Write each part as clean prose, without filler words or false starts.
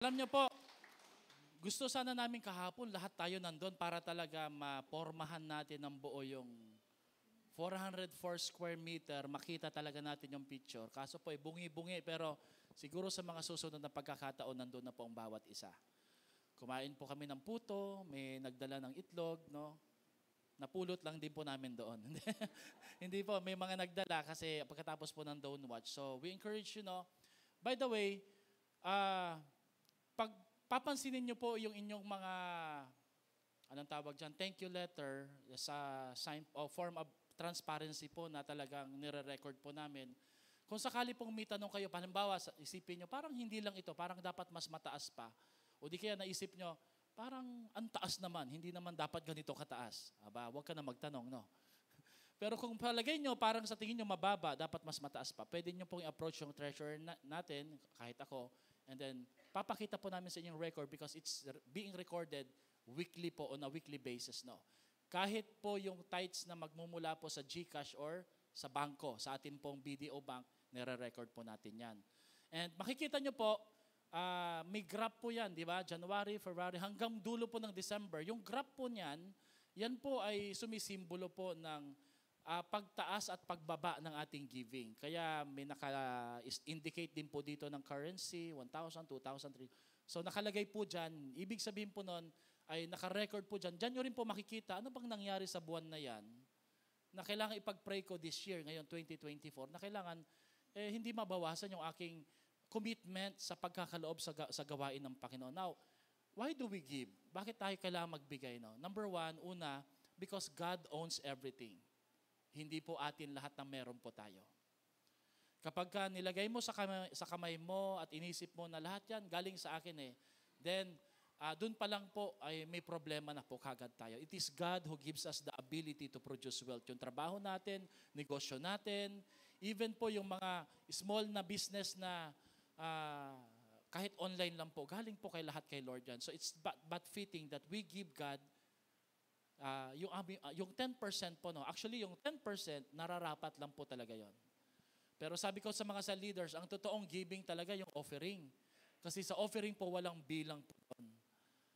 Alam niyo po, gusto sana namin kahapon lahat tayo nandun para talaga mapormahan natin ng buo yung 404 square meter, makita talaga natin yung picture. Kaso po, bungi-bungi, pero siguro sa mga susunod na pagkakataon, nandun na po ang bawat isa. Kumain po kami ng puto, may nagdala ng itlog, no? Napulot lang din po namin doon. Hindi po, may mga nagdala kasi pagkatapos po ng Don't Watch. So, we encourage you, no? By the way, pag papansinin nyo po yung inyong mga, anong tawag dyan, thank you letter sa sign o form of transparency po na talagang nire-record po namin. Kung sakali pong may tanong kayo, halimbawa, isipin nyo, parang hindi lang ito, parang dapat mas mataas pa. O di kaya naisip nyo, parang ang taas naman, hindi naman dapat ganito kataas. Aba, huwag ka na magtanong, no? Pero kung palagay nyo, parang sa tingin nyo mababa, dapat mas mataas pa, pwede nyo pong i-approach yung treasurer natin, kahit ako, and then papakita po namin sa inyong record because it's being recorded weekly po on a weekly basis, no? Kahit po yung tithes na magmumula po sa GCash or sa bangko, sa atin pong BDO Bank, nire-record po natin yan. And makikita nyo po, may graph po yan, di ba? January, February, hanggang dulo po ng December. Yung graph po niyan, yan po ay sumisimbolo po ng pagtaas at pagbaba ng ating giving. Kaya may naka-indicate din po dito ng currency, 1,000, 2,000, 3,000. So nakalagay po dyan, ibig sabihin po nun, ay naka-record po dyan. Dyan nyo rin po makikita, ano bang nangyari sa buwan na yan, na kailangan ipag-pray ko this year, ngayon 2024, na kailangan hindi mabawasan yung aking commitment sa pagkakaloob sa gawain ng Panginoon. Now, why do we give? Bakit tayo kailangan magbigay? No? Number one, una, because God owns everything. Hindi po atin lahat ng meron po tayo. Kapag ka nilagay mo sa kamay mo at inisip mo na lahat yan, galing sa akin then dun pa lang po ay may problema na po kagad tayo. It is God who gives us the ability to produce wealth. Yung trabaho natin, negosyo natin, even po yung mga small na business na kahit online lang po, galing po kay lahat kay Lord yan. So it's but fitting that we give God yung 10% po, no? Actually, yung 10% nararapat lang po talaga yon. Pero sabi ko sa mga leaders, ang totoong giving talaga yung offering. Kasi sa offering po, walang bilang po doon.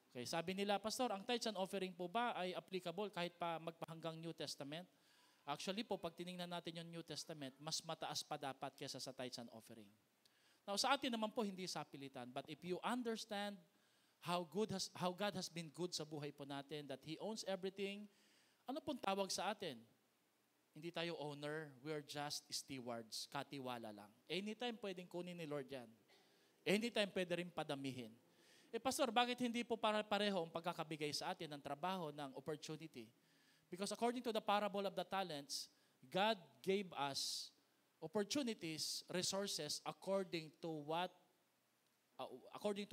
Okay, sabi nila, Pastor, ang tithes and offering po ba ay applicable kahit pa magpahanggang New Testament? Actually po, pag tinignan natin yung New Testament, mas mataas pa dapat kesa sa tithes and offering. Now, sa atin naman po, hindi sapilitan. But if you understand how God has been good sa buhay po natin, that He owns everything, ano pong tawag sa atin? Hindi tayo owner, we are just stewards, katiwala lang. Anytime pwedeng kunin ni Lord yan. Anytime pwede rin padamihin. Pastor, bakit hindi po pareho ang pagkakabigay sa atin ng trabaho, ng opportunity? Because according to the parable of the talents, God gave us opportunities, resources according to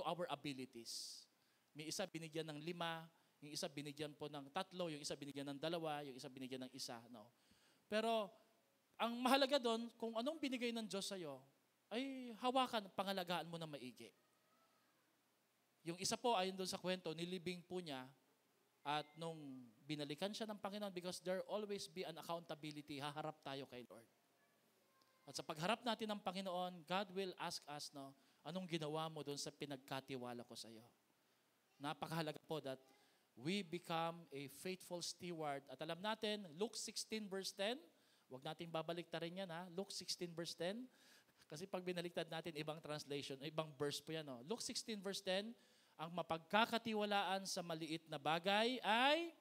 our abilities. May isa binigyan ng 5, yung isa binigyan po ng 3, yung isa binigyan ng 2, yung isa binigyan ng 1. No? Pero ang mahalaga doon, kung anong binigay ng Diyos sa'yo, ay hawakan, pangalagaan mo na maigi. Yung isa po, ayon doon sa kwento, nilibing po niya at nung binalikan siya ng Panginoon because there always be an accountability, haharap tayo kay Lord. At sa pagharap natin ng Panginoon, God will ask us, no, anong ginawa mo doon sa pinagkatiwala ko sa iyo? Napakahalaga po that we become a faithful steward. At alam natin, Luke 16 verse 10, huwag natin babaliktarin yan, ha? Luke 16 verse 10, kasi pag binaliktad natin, ibang translation, ibang verse po yan. No? Luke 16 verse 10, ang mapagkakatiwalaan sa maliit na bagay ay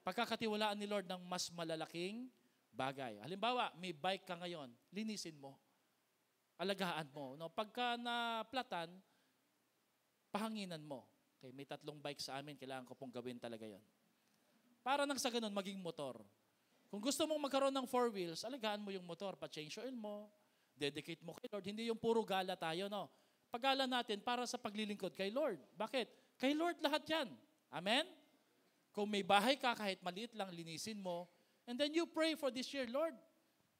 pagkakatiwalaan ni Lord ng mas malalaking bagay. Halimbawa, may bike ka ngayon, linisin mo. Alagaan mo. No? Pagka naplatan, pahanginan mo. Okay, may 3 bike sa amin, kailangan ko pong gawin talaga yon. Para nang sa ganun, maging motor. Kung gusto mong magkaroon ng 4 wheels, alagaan mo yung motor, pa-change oil mo, dedicate mo kay Lord. Hindi yung puro gala tayo, no? Paggala natin para sa paglilingkod kay Lord. Bakit? Kay Lord lahat yan. Amen? Kung may bahay ka, kahit maliit lang, linisin mo. And then you pray for this year, Lord,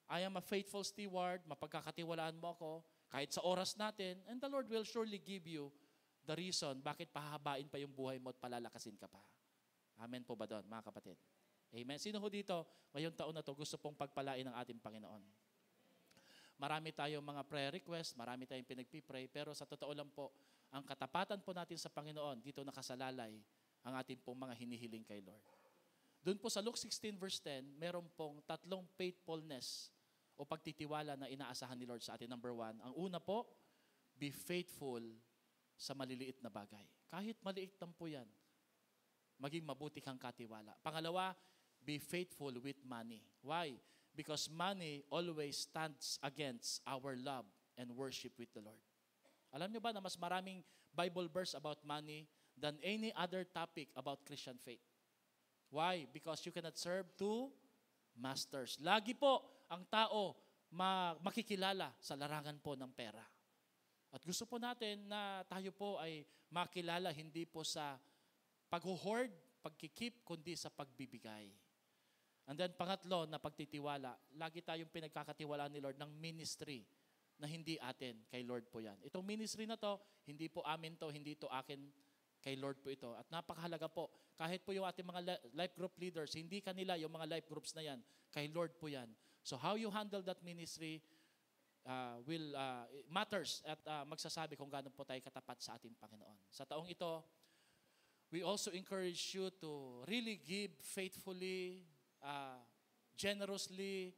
I am a faithful steward, mapagkakatiwalaan mo ako, kahit sa oras natin, and the Lord will surely give you the reason bakit pahahabain pa yung buhay mo at palalakasin ka pa. Amen po ba doon, mga kapatid? Amen. Sino ho dito, ngayong taon na to, gusto pong pagpalain ng ating Panginoon? Marami tayong mga prayer request, marami tayong pinagpipray, pero sa totoo lang po, ang katapatan po natin sa Panginoon, dito nakasalalay ang ating pong mga hinihiling kay Lord. Doon po sa Luke 16 verse 10, meron pong tatlong faithfulness o pagtitiwala na inaasahan ni Lord sa atin. Number 1, ang una po, be faithful sa maliliit na bagay. Kahit maliit lang po yan, maging mabuti kang katiwala. Pangalawa, be faithful with money. Why? Because money always stands against our love and worship with the Lord. Alam niyo ba na mas maraming Bible verse about money than any other topic about Christian faith? Why? Because you cannot serve two masters. Lagi po ang tao makikilala sa larangan po ng pera. At gusto po natin na tayo po ay makilala hindi po sa pag-hoard, pagkikip, kundi sa pagbibigay. And then pangatlo na pagtitiwala, lagi tayong pinagkakatiwalaan ni Lord ng ministry na hindi atin, kay Lord po yan. Itong ministry na to, hindi po amin to, hindi to akin, kay Lord po ito. At napakahalaga po, kahit po yung ating mga life group leaders, hindi kanila yung mga life groups na yan, kay Lord po yan. So how you handle that ministry matters at magsasabi kung gaano po tayo katapat sa ating Panginoon. Sa taong ito, we also encourage you to really give faithfully, generously.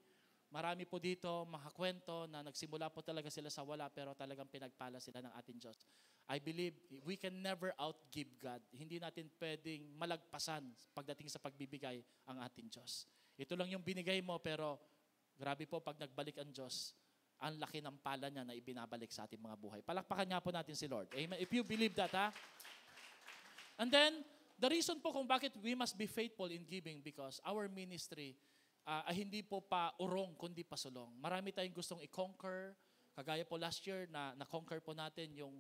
Marami po dito mga kwento na nagsimula po talaga sila sa wala pero talagang pinagpala sila ng ating Diyos. I believe we can never outgive God. Hindi natin pwedeng malagpasan pagdating sa pagbibigay ang ating Diyos. Ito lang yung binigay mo pero grabe po pag nagbalik ang Diyos, ang laki ng pala niya na ibinabalik sa ating mga buhay. Palakpakan niya po natin si Lord. Amen. If you believe that, ha? And then, the reason po kung bakit we must be faithful in giving because our ministry ay hindi po pa urong kundi pa sulong. Marami tayong gustong i-conquer. Kagaya po last year na na-conquer po natin yung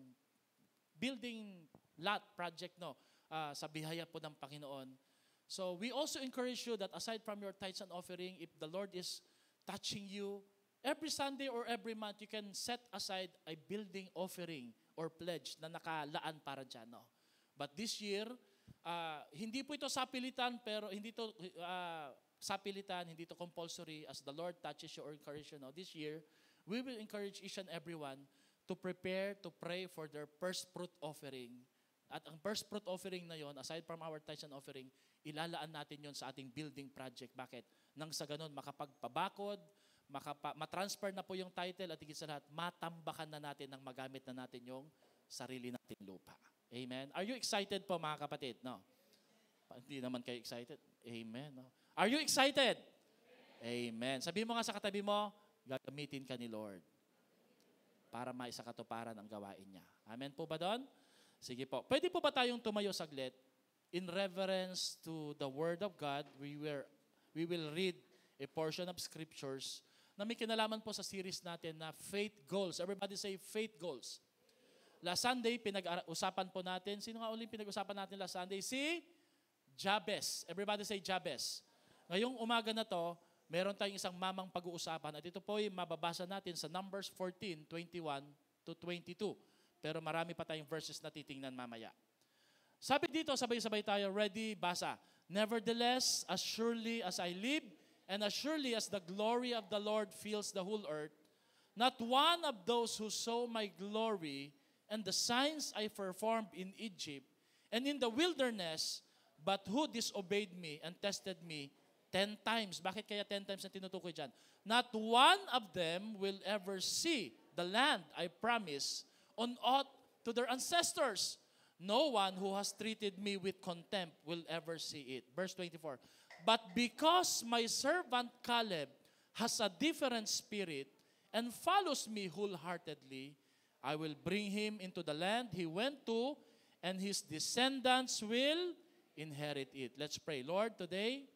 building lot project sa bihaya po ng Panginoon. So we also encourage you that aside from your tithes and offering, if the Lord is touching you, every Sunday or every month, you can set aside a building offering or pledge na nakalaan para dyan. No? But this year, hindi po ito sapilitan, pero hindi ito sapilitan, hindi ito compulsory as the Lord touches you or encourages you. Now, this year, we will encourage each and everyone to prepare to pray for their first fruit offering. At ang first fruit offering na yon, aside from our tithes and offering, ilalaan natin yon sa ating building project. Bakit? Nang sa ganun, makapagpabakod, matransfer na po yung title at higit sa lahat, matambakan na natin nang magamit na natin yung sarili nating lupa. Amen? Are you excited po mga kapatid? No? Hindi naman kayo excited. Amen. No? Are you excited? Amen. Sabihin mo nga sa katabi mo, gagamitin ka ni Lord para maisakatuparan ang gawain niya. Amen po ba doon? Sige po. Pwede po ba tayong tumayo saglit? In reverence to the Word of God, we will read a portion of scriptures na may kinalaman po sa series natin na faith goals. Everybody say faith goals. Last Sunday, pinag-usapan po natin. Sino nga ulit pinag-usapan natin last Sunday? Si Jabez. Everybody say Jabez. Ngayong umaga na to, meron tayong isang mamang pag-uusapan at ito po ay mababasa natin sa Numbers 14:21 to 22. Pero marami pa tayong verses na titingnan mamaya. Sabi dito, sabay-sabay tayo, ready, basa. Nevertheless, as surely as I live, and as surely as the glory of the Lord fills the whole earth, not one of those who saw my glory and the signs I performed in Egypt and in the wilderness, but who disobeyed me and tested me 10 times. Bakit kaya 10 times na tinutukoy dyan? Not one of them will ever see the land I promise on oath to their ancestors. No one who has treated me with contempt will ever see it. Verse 24. But because my servant Caleb has a different spirit and follows me wholeheartedly, I will bring him into the land he went to, and his descendants will inherit it. Let's pray. Lord, today,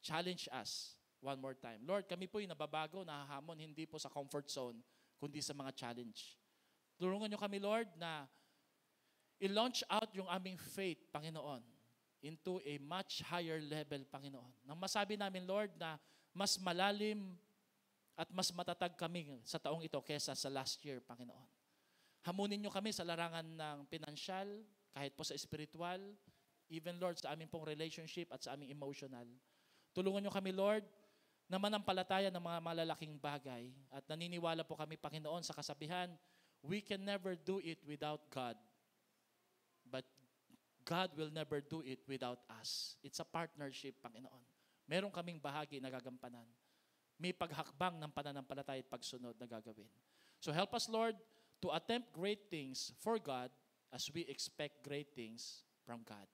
challenge us one more time. Lord, kami po'y nababago, nahahamon, hindi po sa comfort zone, kundi sa mga challenge. Tulungan niyo kami, Lord, na i-launch out yung aming faith, Panginoon, into a much higher level, Panginoon. Nang masabi namin, Lord, na mas malalim at mas matatag kami sa taong ito kesa sa last year, Panginoon. Hamunin niyo kami sa larangan ng pinansyal, kahit po sa spiritual, even, Lord, sa aming pong relationship at sa aming emotional. Tulungan niyo kami, Lord, na manampalataya ng mga malalaking bagay. At naniniwala po kami, Panginoon, sa kasabihan, we can never do it without God. But God will never do it without us. It's a partnership, Panginoon. Meron kaming bahagi na gagampanan. May paghakbang ng pananampalataya at pagsunod na gagawin. So help us, Lord, to attempt great things for God as we expect great things from God.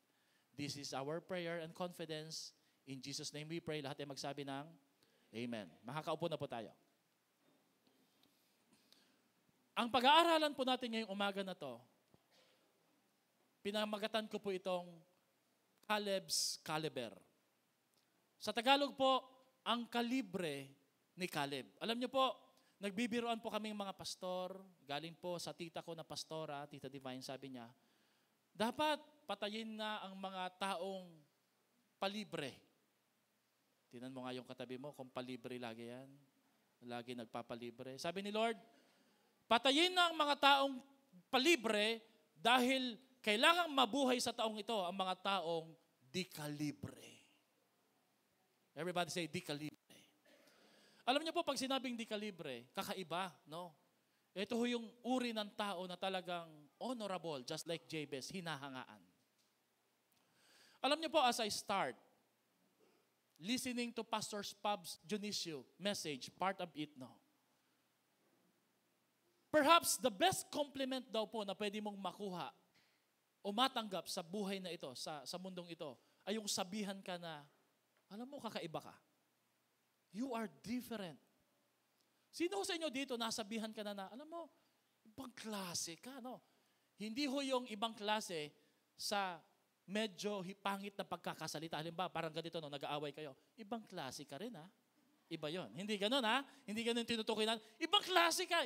This is our prayer and confidence. In Jesus' name we pray. Lahat ay magsabi ng Amen. Makakaupo na po tayo. Ang pag-aaralan po natin ngayong umaga na to, pinamagatan ko po itong Caleb's Caliber. Sa Tagalog po, ang kalibre ni Caleb. Alam niyo po, nagbibiroan po kaming mga pastor, galing po sa tita ko na pastora, Tita Divine, sabi niya, dapat patayin na ang mga taong palibre. Tingnan mo nga yung katabi mo, kung palibre lagi yan. Lagi nagpapalibre. Sabi ni Lord, patayin na ang mga taong palibre dahil kailangang mabuhay sa taong ito ang mga taong di kalibre. Everybody say di kalibre. Alam niyo po, pag sinabing di kalibre, kakaiba, no? Ito ho yung uri ng tao na talagang honorable, just like Jabez, hinahangaan. Alam niyo po, as I start listening to Pastor Pabs Dionisio message, part of it, no? Perhaps the best compliment daw po na pwede mong makuha o matanggap sa buhay na ito, sa mundong ito, ay yung sabihan ka na, alam mo, kakaiba ka. You are different. Sino sa inyo dito nasabihan ka na, alam mo, ibang klase ka, no? Hindi ho yung ibang klase sa medyo pangit na pagkakasalita. Halimbawa, parang ganito, no, nag-aaway kayo. Ibang klase ka rin, ha? Iba yon. Hindi ganun, ha? Hindi ganun tinutukoy na, ibang klase ka.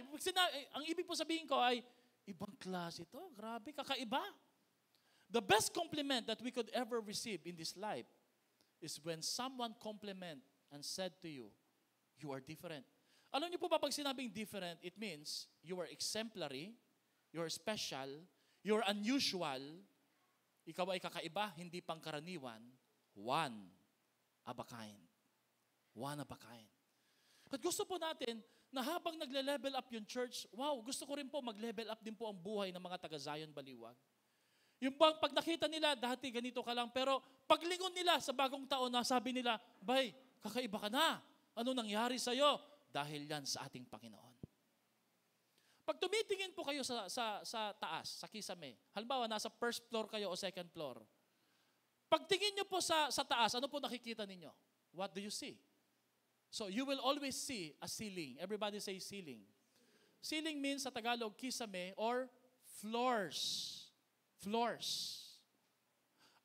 Ang ibig po sabihin ko ay, ibang klase to. Grabe, kakaiba. The best compliment that we could ever receive in this life is when someone compliment and said to you, you are different. Alam niyo po ba pag sinabing different, it means you are exemplary, you are special, you are unusual, ikaw ay kakaiba, hindi pangkaraniwan, one of a kind. One of a kind. At gusto po natin na habang nagle-level up yung church, wow, gusto ko rin po mag-level up din po ang buhay ng mga taga-Zion Baliwag. Yung bang pag nakita nila, dati ganito ka lang, pero paglingon nila sa bagong taon, nasabi nila, bay, kakaiba ka na. Ano nangyari sa'yo? Dahil yan sa ating Panginoon. Pag tumitingin po kayo sa taas, sa kisame, halimbawa nasa first floor kayo o second floor, pagtingin nyo po sa taas, ano po nakikita ninyo? What do you see? So you will always see a ceiling. Everybody say ceiling. Ceiling means sa Tagalog, kisame or floors. Floors.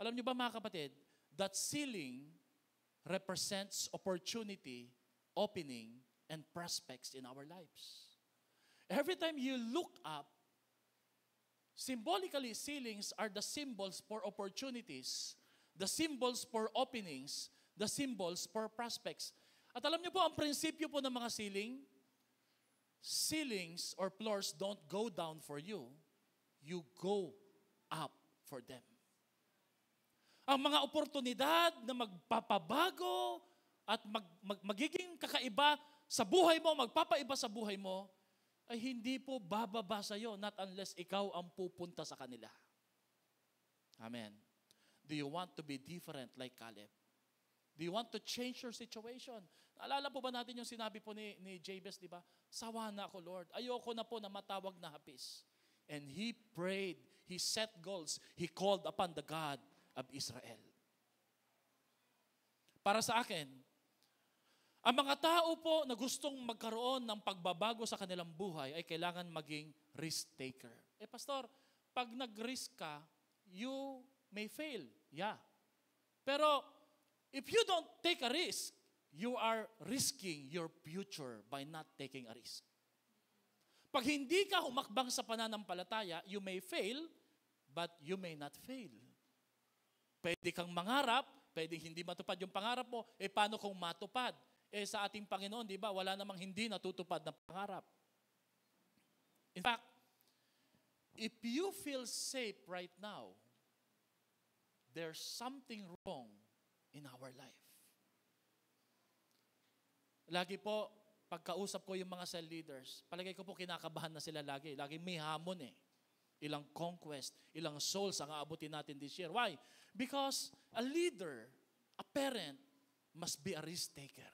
Alam niyo ba mga kapatid, that ceiling represents opportunity, opening, and prospects in our lives. Every time you look up, symbolically, ceilings are the symbols for opportunities, the symbols for openings, the symbols for prospects. At alam niyo po, ang prinsipyo po ng mga ceiling, ceilings or floors don't go down for you, you go up for them. Ang mga oportunidad na magpapabago at magiging kakaiba sa buhay mo, magpapaiba sa buhay mo, ay hindi po bababa sa iyo, not unless ikaw ang pupunta sa kanila. Amen. Do you want to be different like Caleb? Do you want to change your situation? Naalala po ba natin yung sinabi po ni Jabez, di ba? Sawa na ako, Lord. Ayoko na po na matawag na hapis. And he prayed, he set goals, he called upon the God of Israel. Para sa akin, ang mga tao po na gustong magkaroon ng pagbabago sa kanilang buhay ay kailangan maging risk taker. Pastor, pag nag-risk ka, you may fail. Yeah. Pero if you don't take a risk, you are risking your future by not taking a risk. Pag hindi ka humakbang sa pananampalataya, you may fail, but you may not fail. Pwede kang mangarap, pwede hindi matupad yung pangarap mo, paano kung matupad? Sa ating Panginoon, di ba, wala namang hindi natutupad na pangarap. In fact, if you feel safe right now, there's something wrong in our life. Lagi po, pagkausap ko yung mga cell leaders, palagay ko po kinakabahan na sila lagi. Lagi may hamon eh. Ilang conquest, ilang souls ang aabutin natin this year. Why? Because a leader, a parent, must be a risk taker.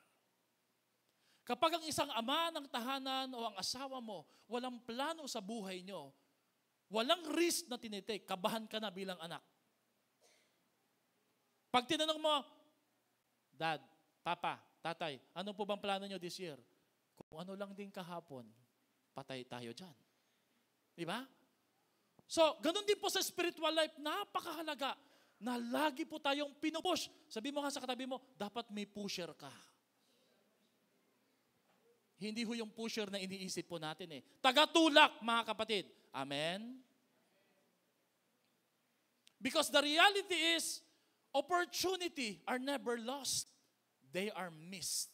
Kapag ang isang ama ng tahanan o ang asawa mo, walang plano sa buhay nyo, walang risk na tinitake, kabahan ka na bilang anak. Pag tinanong mo, Dad, Papa, Tatay, ano po bang plano nyo this year? Kung ano lang din kahapon, patay tayo dyan. Di ba? So, ganun din po sa spiritual life, napakahalaga na lagi po tayong pinupush. Sabi mo nga sa katabi mo, dapat may pusher ka. Hindi ho yung pusher na iniisip po natin eh. Tagatulak, mga kapatid. Amen? Because the reality is, opportunity are never lost. They are missed.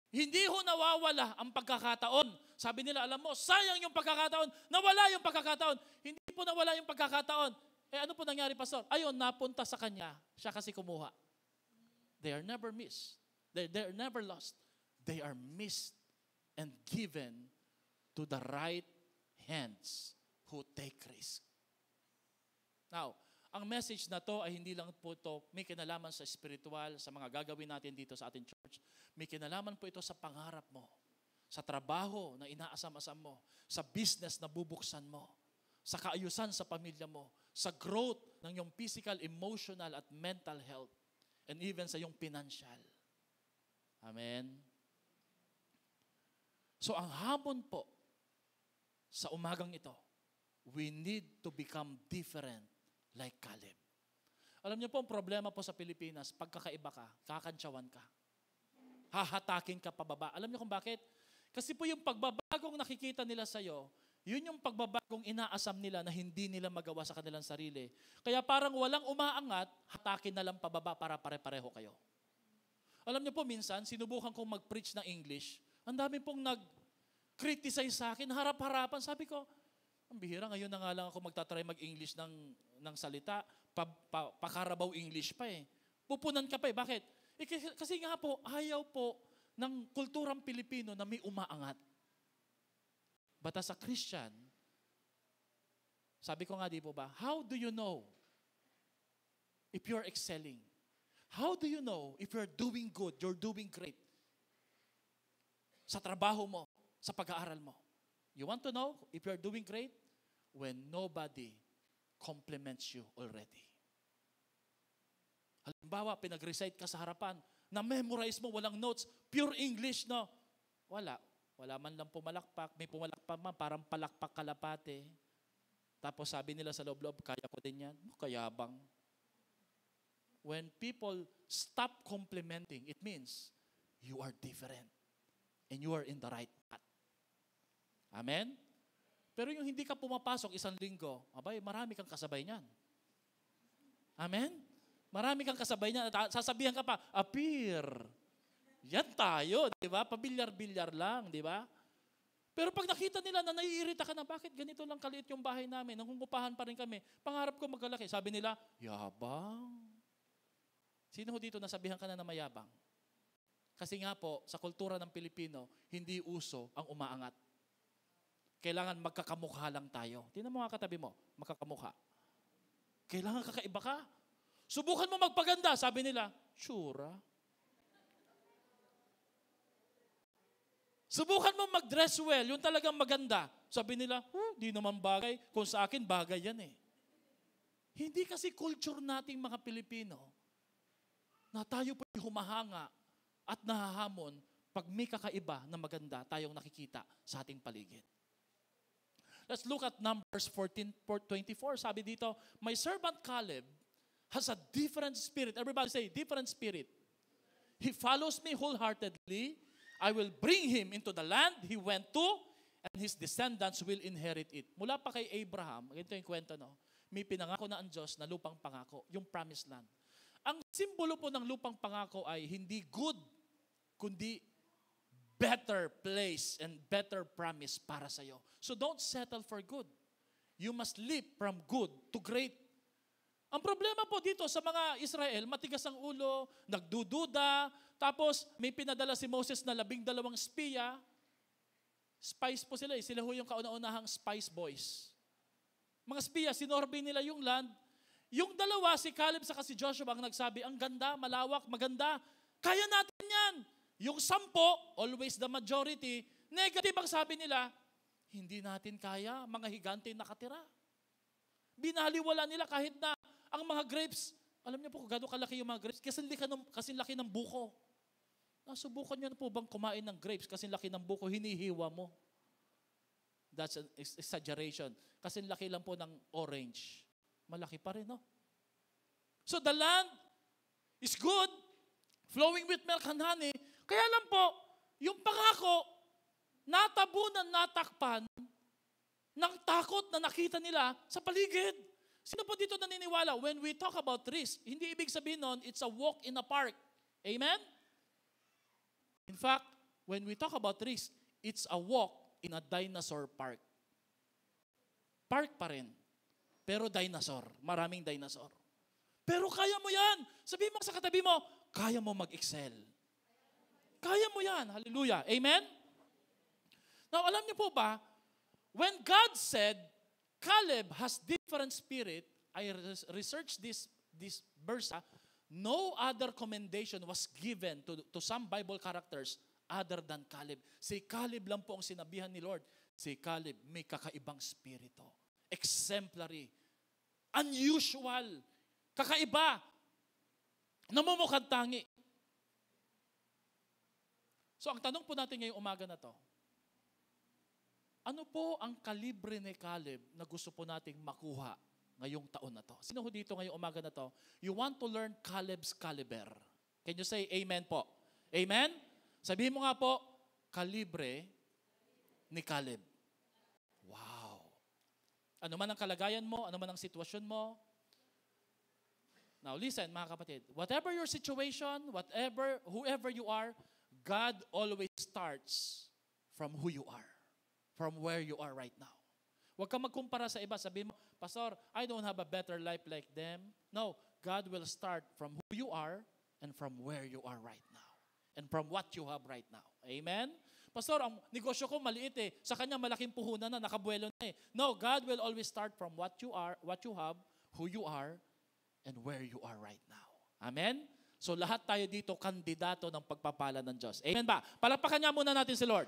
Hindi ho nawawala ang pagkakataon. Sabi nila, alam mo, sayang yung pagkakataon. Nawala yung pagkakataon. Hindi po nawala yung pagkakataon. Eh ano po nangyari, Pastor? Ayun, napunta sa kanya. Siya kasi kumuha. They are never missed. They're never lost. They are missed and given to the right hands who take risk. Now, ang message na to ay hindi lang po ito may kinalaman sa spiritual, sa mga gagawin natin dito sa ating church. May kinalaman po ito sa pangarap mo, sa trabaho na inaasam-asam mo, sa business na bubuksan mo, sa kaayusan sa pamilya mo, sa growth ng iyong physical, emotional at mental health, and even sa iyong financial. Amen? So ang hamon po sa umagang ito, we need to become different like Caleb. Alam niyo po, ang problema po sa Pilipinas, pagkakaiba ka, kakantsawan ka. Hahatakin ka pababa. Alam niyo kung bakit? Kasi po yung pagbabagong nakikita nila sa'yo, yun yung pagbabagong inaasam nila na hindi nila magawa sa kanilang sarili. Kaya parang walang umaangat, hatakin na lang pababa para pare-pareho kayo. Alam niyo po, minsan, sinubukan kong mag-preach ng English. Ang dami pong nag-criticize sa akin, harap-harapan. Sabi ko, ang bihira, ngayon na nga lang ako magtatry mag-English ng salita, pakarabaw English pa eh. Pupunan ka pa eh. Bakit? Kasi nga po, ayaw po ng kulturang Pilipino na may umaangat. But as a Christian, sabi ko nga di po ba, how do you know if you're excelling? How do you know if you're doing good, you're doing great? Sa trabaho mo, sa pag-aaral mo. You want to know if you're doing great? When nobody compliments you already. Halimbawa, pinag-recite ka sa harapan, na-memorize mo, walang notes, pure English, no? Wala. Wala man lang pumalakpak. May pumalakpak man, parang palakpak kalapate. Tapos sabi nila sa loob-loob, kaya ko din yan. Kayabang. When people stop complimenting, it means you are different. And you are in the right path. Amen? Pero yung hindi ka pumapasok isang linggo, abay, marami kang kasabay niyan. Amen? Marami kang kasabay niyan. Sasabihan ka pa, appear. Yan tayo, di ba? Pabilyar-bilyar lang, di ba? Pero pag nakita nila na naiirita ka na, bakit ganito lang kaliit yung bahay namin? Nangungupahan pa rin kami. Pangarap ko magkalaki. Sabi nila, yabang. Sino ho dito nasabihan ka na mayabang? Kasi nga po, sa kultura ng Pilipino, hindi uso ang umaangat. Kailangan magkakamukha lang tayo. Tingnan mo nga katabi mo, magkakamukha. Kailangan kakaiba ka. Subukan mo magpaganda, sabi nila, tsura. Subukan mo mag-dress well, yung talagang maganda. Sabi nila, di naman bagay. Kung sa akin, bagay yan eh. Hindi kasi culture nating mga Pilipino na tayo po humahanga at nahahamon pag may kakaiba na maganda tayong nakikita sa ating paligid. Let's look at Numbers 14:24. Sabi dito, my servant Caleb has a different spirit. Everybody say, different spirit. He follows me wholeheartedly. I will bring him into the land he went to, and his descendants will inherit it. Mula pa kay Abraham, ganito yung kwento, no? May pinangako na ang Diyos na lupang pangako, yung promised land. Ang simbolo po ng lupang pangako ay hindi good, kundi better place and better promise para sa iyo. So don't settle for good. You must leap from good to great. Ang problema po dito sa mga Israel, matigas ang ulo, nagdududa, tapos may pinadala si Moses na 12 espiya. Spies po sila eh. Sila ho yung kauna-unahang spice boys. Mga espiya, sinorbe nila yung land. Yung dalawa, si Caleb sa si Joshua, ang nagsabi, ang ganda, malawak, maganda. Kaya natin yan. Yung 10, always the majority, negative ang sabi nila, hindi natin kaya, mga higante nakatira. Binaliwala nila kahit na ang mga grapes, alam niyo po kung gano'ng kalaki yung mga grapes, kasi laki ng buko. Nasubukan niyo na po bang kumain ng grapes kasi laki ng buko, hinihiwa mo? That's an exaggeration. Kasi laki lang po ng orange. Malaki pa rin, no? So the land is good, flowing with milk and honey. Kaya lang po, yung pangako, natabunan, natakpan, ng takot na nakita nila sa paligid. Sino po dito naniniwala? When we talk about risk, hindi ibig sabihin nun, it's a walk in a park. Amen? In fact, when we talk about risk, it's a walk in a dinosaur park. Park pa rin. Pero dinosaur. Maraming dinosaur. Pero kaya mo yan. Sabihin mo sa katabi mo, kaya mo mag-excel. Kaya mo yan. Hallelujah. Amen? Now, alam niyo po ba, when God said, Caleb has different spirit, I researched this verse, no other commendation was given to some Bible characters other than Caleb. Si Caleb lang po ang sinabihan ni Lord. Si Caleb may kakaibang spirito. Exemplary. Unusual. Kakaiba. Namumukhang tangi. So ang tanong po natin ngayong umaga na to, ano po ang kalibre ni Caleb na gusto po nating makuha ngayong taon na to? Sino ho dito ngayong umaga na to? You want to learn Caleb's caliber. Can you say amen po? Amen? Sabihin mo nga po, kalibre ni Caleb. Wow. Ano man ang kalagayan mo, ano man ang sitwasyon mo. Now listen mga kapatid, whatever your situation, whoever you are, God always starts from who you are. From where you are right now. Huwag kang magkumpara sa iba. Sabihin mo, Pastor, I don't have a better life like them. No, God will start from who you are and from where you are right now. And from what you have right now. Amen? Pastor, ang negosyo ko maliit eh. Sa kanya malaking puhunan na, nakabuelo na eh. No, God will always start from what you are, what you have, who you are, and where you are right now. Amen? So lahat tayo dito kandidato ng pagpapala ng Diyos. Amen ba? Palakpakan niya muna natin si Lord.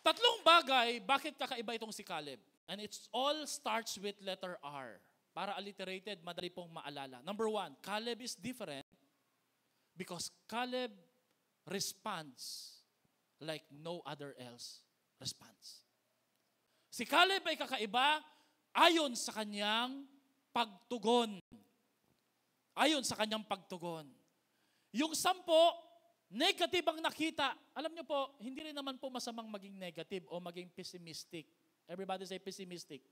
Tatlong bagay, bakit kakaiba itong si Caleb? And it all starts with letter R. Para alliterated, madali pong maalala. Number 1, Caleb is different because Caleb responds like no other else responds. Si Caleb ay kakaiba ayon sa kanyang pagtugon. Ayon sa kanyang pagtugon. Yung 10, negative ang nakita. Alam niyo po, hindi rin naman po masamang maging negative o maging pessimistic. Everybody say pessimistic.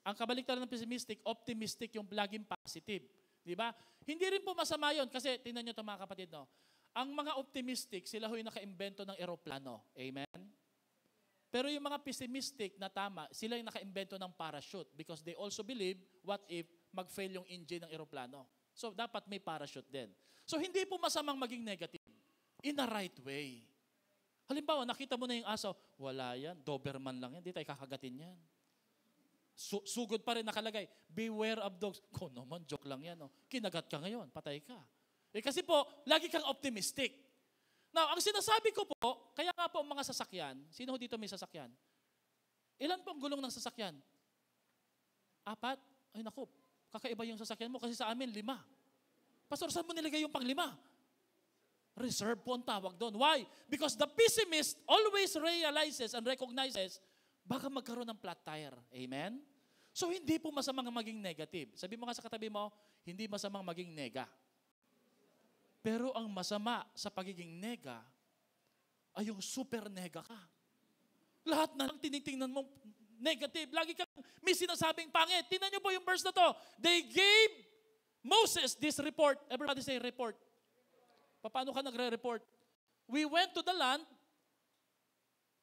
Ang kabaliktaran ng pessimistic, optimistic yung laging positive. Di ba? Hindi rin po masama yun kasi tingnan niyo ito mga kapatid, no? Ang mga optimistic, sila ho'y naka-imbento ng eroplano. Amen? Pero yung mga pessimistic na tama, sila yung naka-imbento ng parachute because they also believe, what if mag-fail yung engine ng eroplano? So, dapat may parachute din. So, hindi po masamang maging negative. In a right way. Halimbawa, nakita mo na yung aso, wala yan, Doberman lang yan, di tayo kakagatin yan. Sugod pa rin nakalagay, beware of dogs. Ko naman, joke lang yan. No? Kinagat ka ngayon, patay ka. Eh kasi po, lagi kang optimistic. Now, ang sinasabi ko po, kaya nga po ang mga sasakyan, sino dito may sasakyan? Ilan po ang gulong ng sasakyan? 4? Ay naku, kakaiba yung sasakyan mo kasi sa amin 5. Pastor, saan mo nilagay yung pang-5? Reserve po ang tawag doon. Why? Because the pessimist always realizes and recognizes baka magkaroon ng flat tire. Amen? So, hindi po masamang maging negative. Sabi mo nga sa katabi mo, hindi masamang maging nega. Pero ang masama sa pagiging nega ay yung super nega ka. Lahat na lang tinitingnan mo negative. Lagi kang may sinasabing pangit. Tingnan niyo po yung verse na to. They gave Moses this report. Everybody say report. Paano ka nagre-report? We went to the land.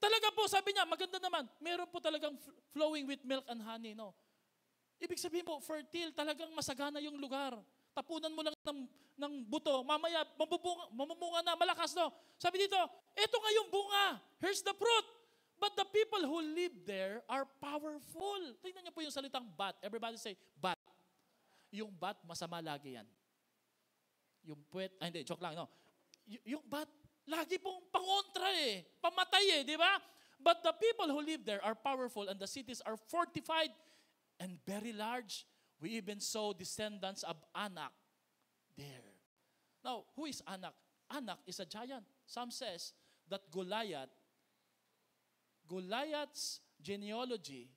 Talaga po, sabi niya, maganda naman. Meron po talagang flowing with milk and honey, no? Ibig sabihin po, fertile, talagang masagana yung lugar. Tapunan mo lang ng buto, mamaya mamumunga na, malakas, no? Sabi dito, eto nga yung bunga. Here's the fruit. But the people who live there are powerful. Tingnan niyo po yung salitang but. Everybody say, but. Yung but, masama lagi yan. Yung puwet, hindi, joke lang, no? Yung but, lagi pong pangontra eh. Pamatay eh, di ba? But the people who live there are powerful and the cities are fortified and very large. We even saw descendants of Anak there. Now, who is Anak? Anak is a giant. Some says that Goliath's genealogy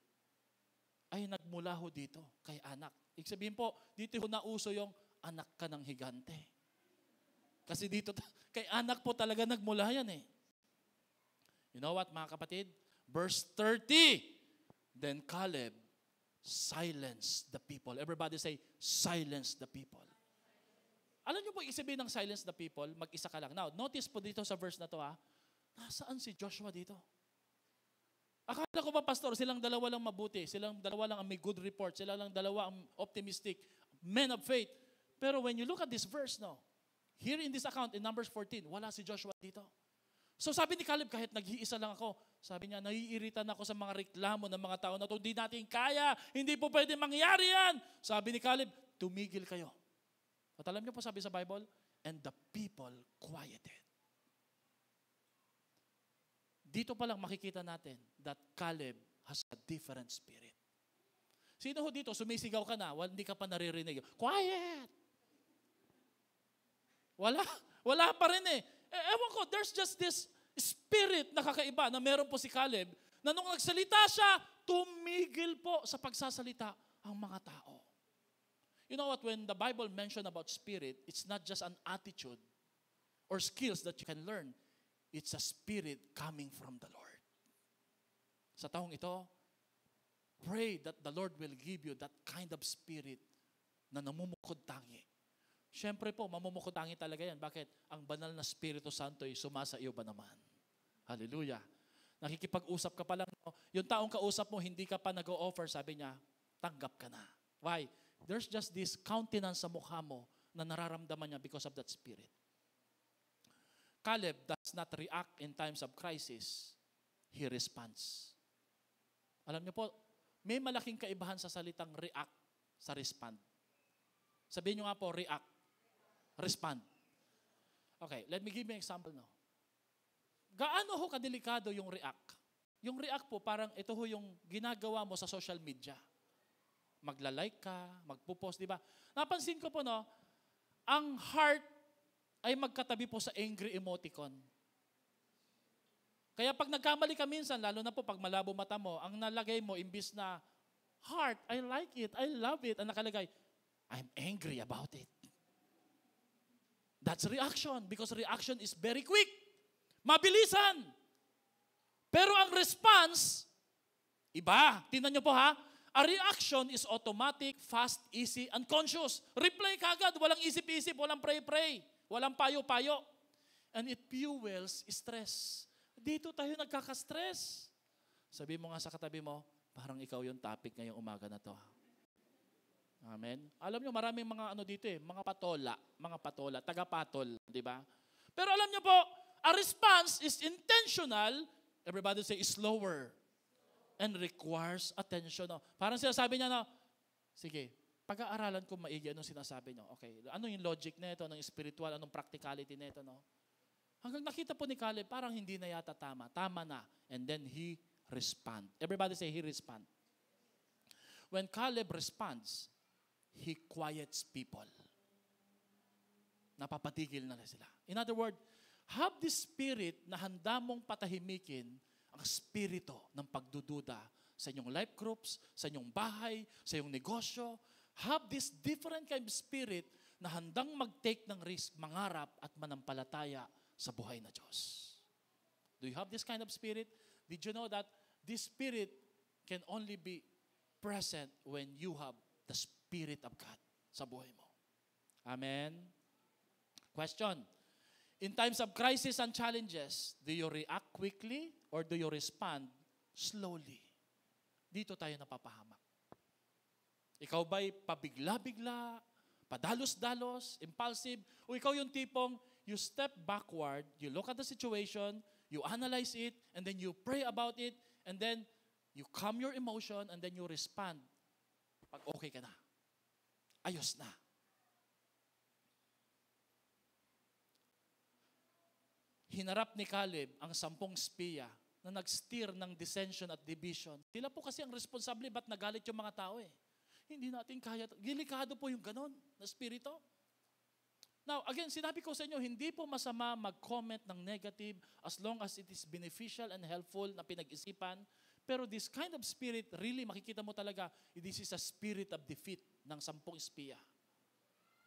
ay nagmula ho dito kay Anak. Ibig sabihin po, dito ho nauso yung anak ka ng higante. Kasi dito, kay Anak po talaga nagmula yan eh. You know what mga kapatid? Verse 30, then Caleb silenced the people. Everybody say, silence the people. Alam niyo po, isabihin ng silence the people, mag-isa ka lang. Now, notice po dito sa verse na to nasaan si Joshua dito? Akala ko ba, pastor, silang dalawa lang mabuti, silang dalawa lang ang may good report, silang lang dalawa ang optimistic, men of faith. Pero when you look at this verse, here in this account, in Numbers 14, wala si Joshua dito. So sabi ni Caleb, kahit nag-iisa lang ako, sabi niya, naiiritan ako sa mga reklamo ng mga tao na ito, hindi natin kaya, hindi po pwede mangyari yan. Sabi ni Caleb, tumigil kayo. At alam niyo po sabi sa Bible, and the people quieted. Dito pa lang makikita natin that Caleb has a different spirit. Sino ho dito, sumisigaw ka na, hindi ka pa naririnig. Quiet! Wala pa rin eh. Ewan ko, there's just this spirit na kakaiba na meron po si Caleb na nung nagsalita siya, tumigil po sa pagsasalita ang mga tao. You know what, when the Bible mentioned about spirit, it's not just an attitude or skills that you can learn. It's a spirit coming from the Lord. Sa taong ito, pray that the Lord will give you that kind of spirit na namumukod tangi. Siyempre po, mamumukod tangi talaga yan. Bakit? Ang banal na Espiritu Santo ay sumasa iyo ba naman? Hallelujah. Nakikipag-usap ka pa lang. Yung taong kausap mo, hindi ka pa nag-o-offer, sabi niya, tanggap ka na. Why? There's just this countenance sa mukha mo na nararamdaman niya because of that spirit. Caleb does not react in times of crisis. He responds. Alam niyo po, may malaking kaibahan sa salitang react sa respond. Sabihin niyo nga po, react. Respond. Okay, let me give you an example now. Gaano ho kadelikado yung react? Yung react po, parang ito ho yung ginagawa mo sa social media. Magla-like ka, magpo-post, di ba? Napansin ko po, ang heart ay magkatabi po sa angry emoticon. Kaya pag nagkamali ka minsan, lalo na po pag malabo mata mo, ang nalagay mo, imbis na heart, I like it, I love it, ang nakalagay, I'm angry about it. That's reaction because reaction is very quick. Mabilisan. Pero ang response, iba. Tingnan nyo po ha. A reaction is automatic, fast, easy, unconscious. Reply kagad, walang isip-isip, walang pray-pray. Walang payo-payo. And it fuels stress. Dito tayo nagkaka-stress. Sabi mo nga sa katabi mo, parang ikaw yung topic ngayong umaga na to. Amen? Alam nyo, maraming mga dito mga patola, taga-patol, di ba? Pero alam nyo po, a response is intentional, everybody say, slower, and requires attention. Parang sinasabi niya sige, pag-aaralan ko maigi anong sinasabi nyo. Okay, ano yung logic nito, anong spiritual, anong practicality nito, Hanggang nakita po ni Caleb, parang hindi na yata tama. Tama na. And then he respond. Everybody say, he respond. When Caleb responds, he quiets people. Napapatigil na sila. In other words, have this spirit na handa mong patahimikin ang spirito ng pagdududa sa inyong life groups, sa inyong bahay, sa inyong negosyo. Have this different kind of spirit na handang mag-take ng risk, mangarap at manampalataya sa buhay na Diyos. Do you have this kind of spirit? Did you know that this spirit can only be present when you have the Spirit of God sa buhay mo? Amen? Question. In times of crisis and challenges, do you react quickly or do you respond slowly? Dito tayo napapahamak. Ikaw ba'y pabigla-bigla, padalos-dalos, impulsive, o ikaw yung tipong you step backward, you look at the situation, you analyze it, and then you pray about it, and then you calm your emotion, and then you respond pag okay ka na. Ayos na. Hinarap ni Caleb ang 10 espiya na nag-steer ng dissension at division. Sila po kasi ang responsable, ba't nagalit yung mga tao eh? Hindi natin kaya. Delikado po yung ganon na spirito. Now, again, sinabi ko sa inyo, hindi po masama mag-comment ng negative as long as it is beneficial and helpful na pinag-isipan. Pero this kind of spirit, really, makikita mo talaga, this is a spirit of defeat ng 10 espiya.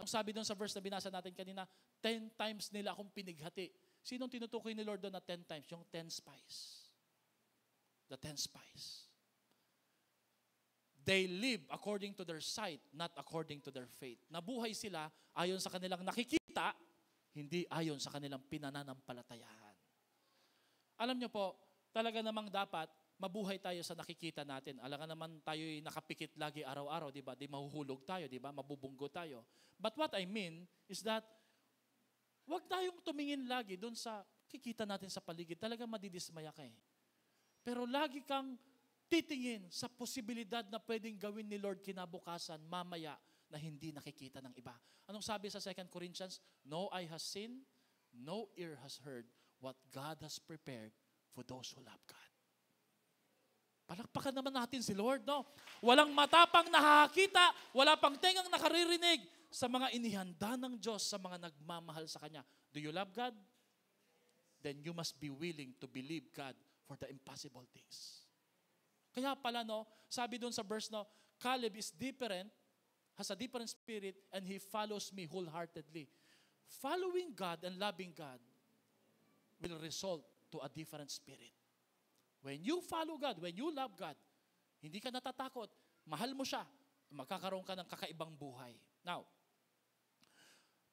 Ang sabi doon sa verse na binasa natin kanina, 10 times nila akong pinighati. Sinong tinutukoy ni Lord doon na 10 times? Yung 10 spies. The 10 spies. They live according to their sight, not according to their faith. Nabuhay sila ayon sa kanilang nakikita, hindi ayon sa kanilang pinananampalatayahan. Alam niyo po, talaga namang dapat mabuhay tayo sa nakikita natin. Alam nga naman tayo'y nakapikit lagi araw-araw, di ba? Di mahuhulog tayo, di ba? Mabubunggo tayo. But what I mean is that huwag tayong tumingin lagi doon sa kikita natin sa paligid. Talagang madidismaya ka eh. Pero lagi kang titingin sa posibilidad na pwedeng gawin ni Lord kinabukasan, mamaya, na hindi nakikita ng iba. Anong sabi sa 2 Corinthians? No eye has seen, no ear has heard what God has prepared for those who love God. Palakpakan naman natin si Lord, no? Walang matapang nakakita, wala pang tengang nakaririnig sa mga inihanda ng Diyos sa mga nagmamahal sa Kanya. Do you love God? Then you must be willing to believe God for the impossible things. Kaya pala, no, sabi doon sa verse, no, Caleb is different, has a different spirit, and he follows me wholeheartedly. Following God and loving God will result to a different spirit. When you follow God, when you love God, hindi ka natatakot, mahal mo siya, magkakaroon ka ng kakaibang buhay. Now,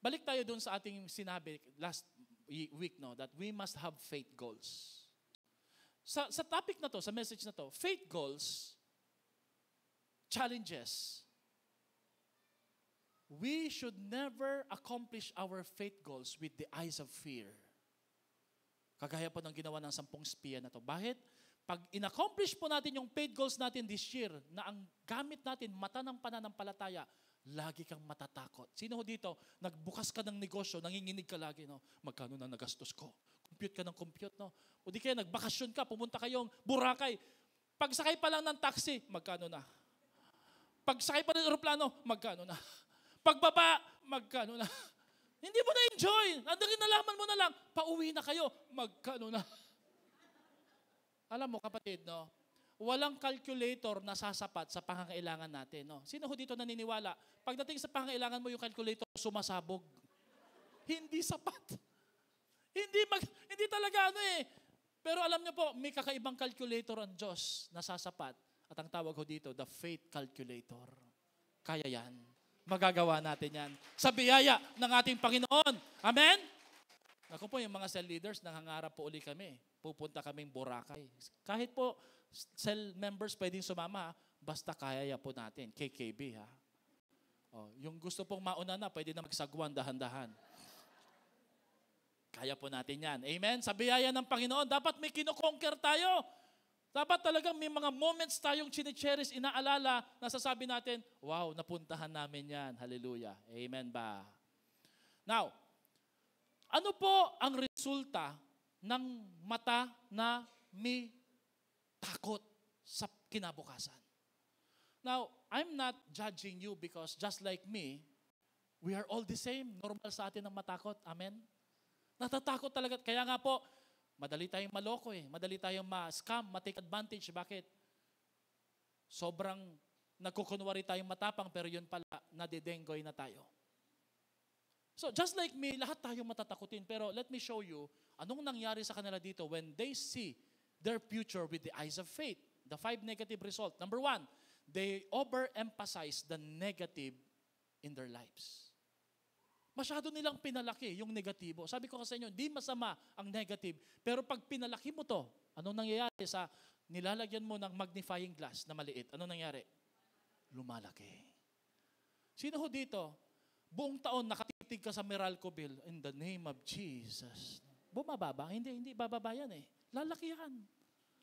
balik tayo doon sa ating sinabi last week, no, that we must have faith goals. Sa topic na to, sa message na to, faith goals, challenges. We should never accomplish our faith goals with the eyes of fear. Kagaya po ng ginawa ng 10 espiya na to. Bakit? Pag in-accomplish po natin yung faith goals natin this year, na ang gamit natin, mata ng pananampalataya, lagi kang matatakot. Sino ho dito, nagbukas ka ng negosyo, nanginginig ka lagi, no? Magkano na nagastos ko? Compute ka ng compute, no? O di kaya nagbakasyon ka, pumunta kayong Boracay. Pagsakay pa lang ng taxi, magkano na? Pagsakay pa ng aeroplano, magkano na? Pagbaba, magkano na? Hindi mo na-enjoy. Andang nalaman mo na lang, pauwi na kayo, magkano na? Alam mo kapatid, no? Walang calculator na sasapat sa pangangailangan natin, no? Sino ho dito naniniwala? Pagdating sa pangangailangan mo, yung calculator sumasabog. Hindi sapat. Hindi talaga ano eh. Pero alam niyo po, may kakaibang calculator ang Diyos na sasapat. At ang tawag ho dito, the faith calculator. Kaya yan. Magagawa natin yan. Sa biyaya ng ating Panginoon. Amen? Ako po, yung mga cell leaders, nangangarap po uli kami. Pupunta kaming Boracay. Kahit po, cell members pwedeng sumama, basta kaya po natin. KKB, ha? Oh, yung gusto pong mauna na, pwede na magsagwan, dahan-dahan. Kaya po natin yan. Amen? Sa biyaya ng Panginoon, dapat may kinoconquer tayo. Dapat talagang may mga moments tayong chine-cherish, inaalala, nasasabi natin, wow, napuntahan namin yan. Hallelujah. Amen ba? Now, ano po ang resulta ng mata na may takot sa kinabukasan? Now, I'm not judging you because just like me, we are all the same. Normal sa atin ang matakot. Amen? Natatakot talaga. Kaya nga po, madali tayong maloko eh. Madali tayong ma-scam, ma-take advantage. Bakit? Sobrang nagkukunwari tayong matapang pero yun pala, nadedenggoy na tayo. So just like me, lahat tayong matatakutin. Pero let me show you, anong nangyari sa kanila dito when they see their future with the eyes of faith. The 5 negative results. Number 1, they overemphasize the negative in their lives. Masyado nilang pinalaki yung negatibo. Sabi ko kasi inyo, di masama ang negative. Pero pag pinalaki mo to, anong nangyayari sa nilalagyan mo ng magnifying glass na maliit? Anong nangyari? lumalaki. Sino ho dito? Buong taon nakatitig ka sa Meralco-Ville, in the name of Jesus. Bumababa? Hindi bababa yan eh. Lalaki yan.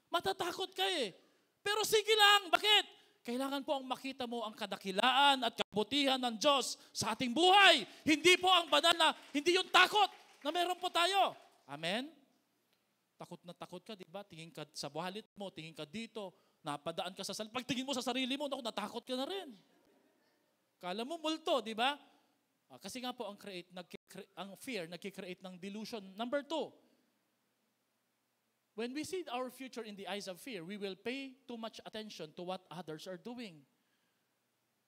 Matatakot ka eh. Pero sige lang, bakit? Kailangan po ang makita mo ang kadakilaan at kabutihan ng Diyos sa ating buhay. Hindi po ang banal na, hindi yung takot na meron po tayo. Amen? Takot ka, di ba? Tingin ka sa buhalit mo, tingin ka dito, napadaan ka sa sarili. Pag tingin mo sa sarili mo, naku, natakot ka na rin. Kala mo multo, di ba? Kasi nga po ang fear nagki-create ng delusion. Number 2, when we see our future in the eyes of fear, we will pay too much attention to what others are doing.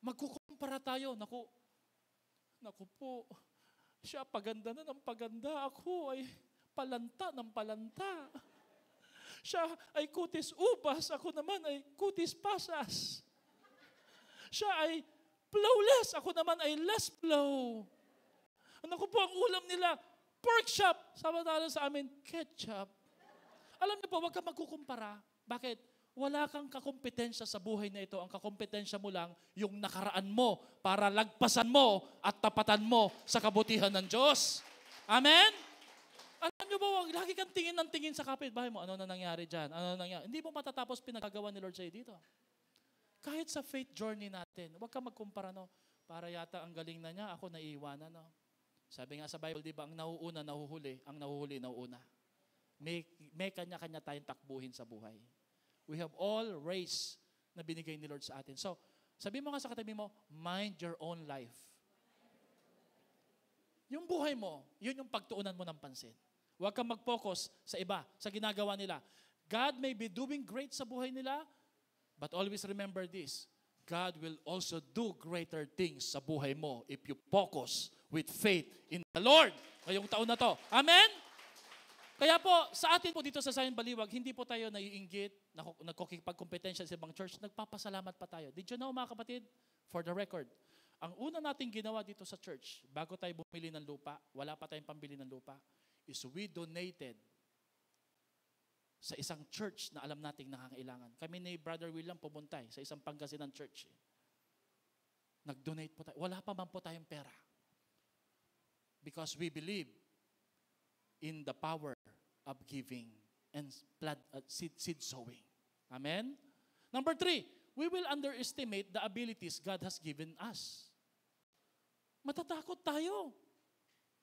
Magkukumpara tayo. Naku po, siya paganda na ng paganda. Ako ay palanta ng palanta. Siya ay kutis ubas. Ako naman ay kutis pasas. Siya ay flawless. Ako naman ay less flow. Naku po, ang ulam nila, pork chop. Samantala sa amin, ketchup. Alam niyo po, huwag kang magkukumpara. Bakit? Wala kang kakompetensya sa buhay na ito. Ang kakompetensya mo lang, yung nakaraan mo para lagpasan mo at tapatan mo sa kabutihan ng Diyos. Amen? Alam niyo po, lagi kang tingin ng tingin sa kapitbahay mo. Ano na nangyari dyan? Ano na nangyari? Hindi mo matatapos pinagagawa ni Lord sa'yo dito. Kahit sa faith journey natin, huwag kang magkumpara, no? Para yata ang galing na niya, ako naiiwanan, no? Sabi nga sa Bible, di ba, ang nauuna, nahuhuli, ang nahuhuli, nauuna. May kanya-kanya tayong takbuhin sa buhay. We have all race na binigay ni Lord sa atin. So, sabi mo nga sa katabi mo, mind your own life. Yung buhay mo, yun yung pagtuunan mo ng pansin. Huwag kang mag-focus sa iba, sa ginagawa nila. God may be doing great sa buhay nila, but always remember this, God will also do greater things sa buhay mo if you focus with faith in the Lord ngayong taon na to. Amen? Kaya po, sa atin po dito sa Zion Baliwag, hindi po tayo naiinggit, nagkukipagkompetensya sa ibang church, nagpapasalamat pa tayo. Did you know, mga kapatid? For the record, ang una nating ginawa dito sa church, bago tayo bumili ng lupa, wala pa tayong pambili ng lupa, is we donated sa isang church na alam nating nangangailangan. Kami ni Brother William pumunta sa isang Pangasinan church. Nag-donate po tayo. Wala pa man po tayong pera. Because we believe in the power of giving and seed sowing. Amen? Number 3, we will underestimate the abilities God has given us. Matatakot tayo.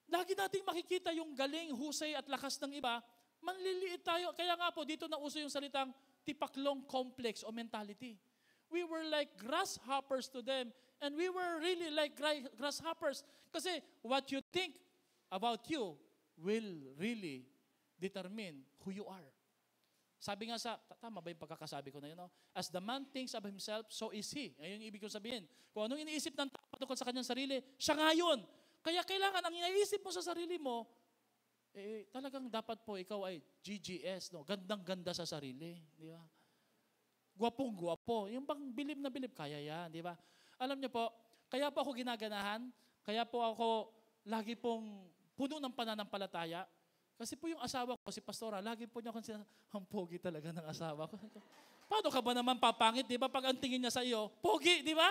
Lagi nating makikita yung galing, husay at lakas ng iba, manliliit tayo. Kaya nga po, dito na uso yung salitang tipaklong complex o mentality. We were like grasshoppers to them, and we were really like grasshoppers. Kasi what you think about you will really determine who you are. Sabi nga tama ba yung pagkakasabi ko na yun? No? As the man thinks of himself, so is he. Ayun yung ibig kong sabihin. Kung anong iniisip ng tao tungkol sa kanyang sarili, siya nga yun. Kaya kailangan, ang iniisip mo sa sarili mo, talagang dapat po ikaw ay GGS, no? Gandang-ganda sa sarili. Di ba? Gwapong-gwapo. Yung bang bilib na bilib, kaya yan. Di ba? Alam niyo po, kaya po ako ginaganahan, kaya po ako lagi pong puno ng pananampalataya. Kasi po yung asawa ko, si Pastora, lagi po niya akong ang pogi talaga ng asawa ko. Paano ka ba naman papangit, di ba? Pag ang tingin niya sa iyo, pogi, di ba?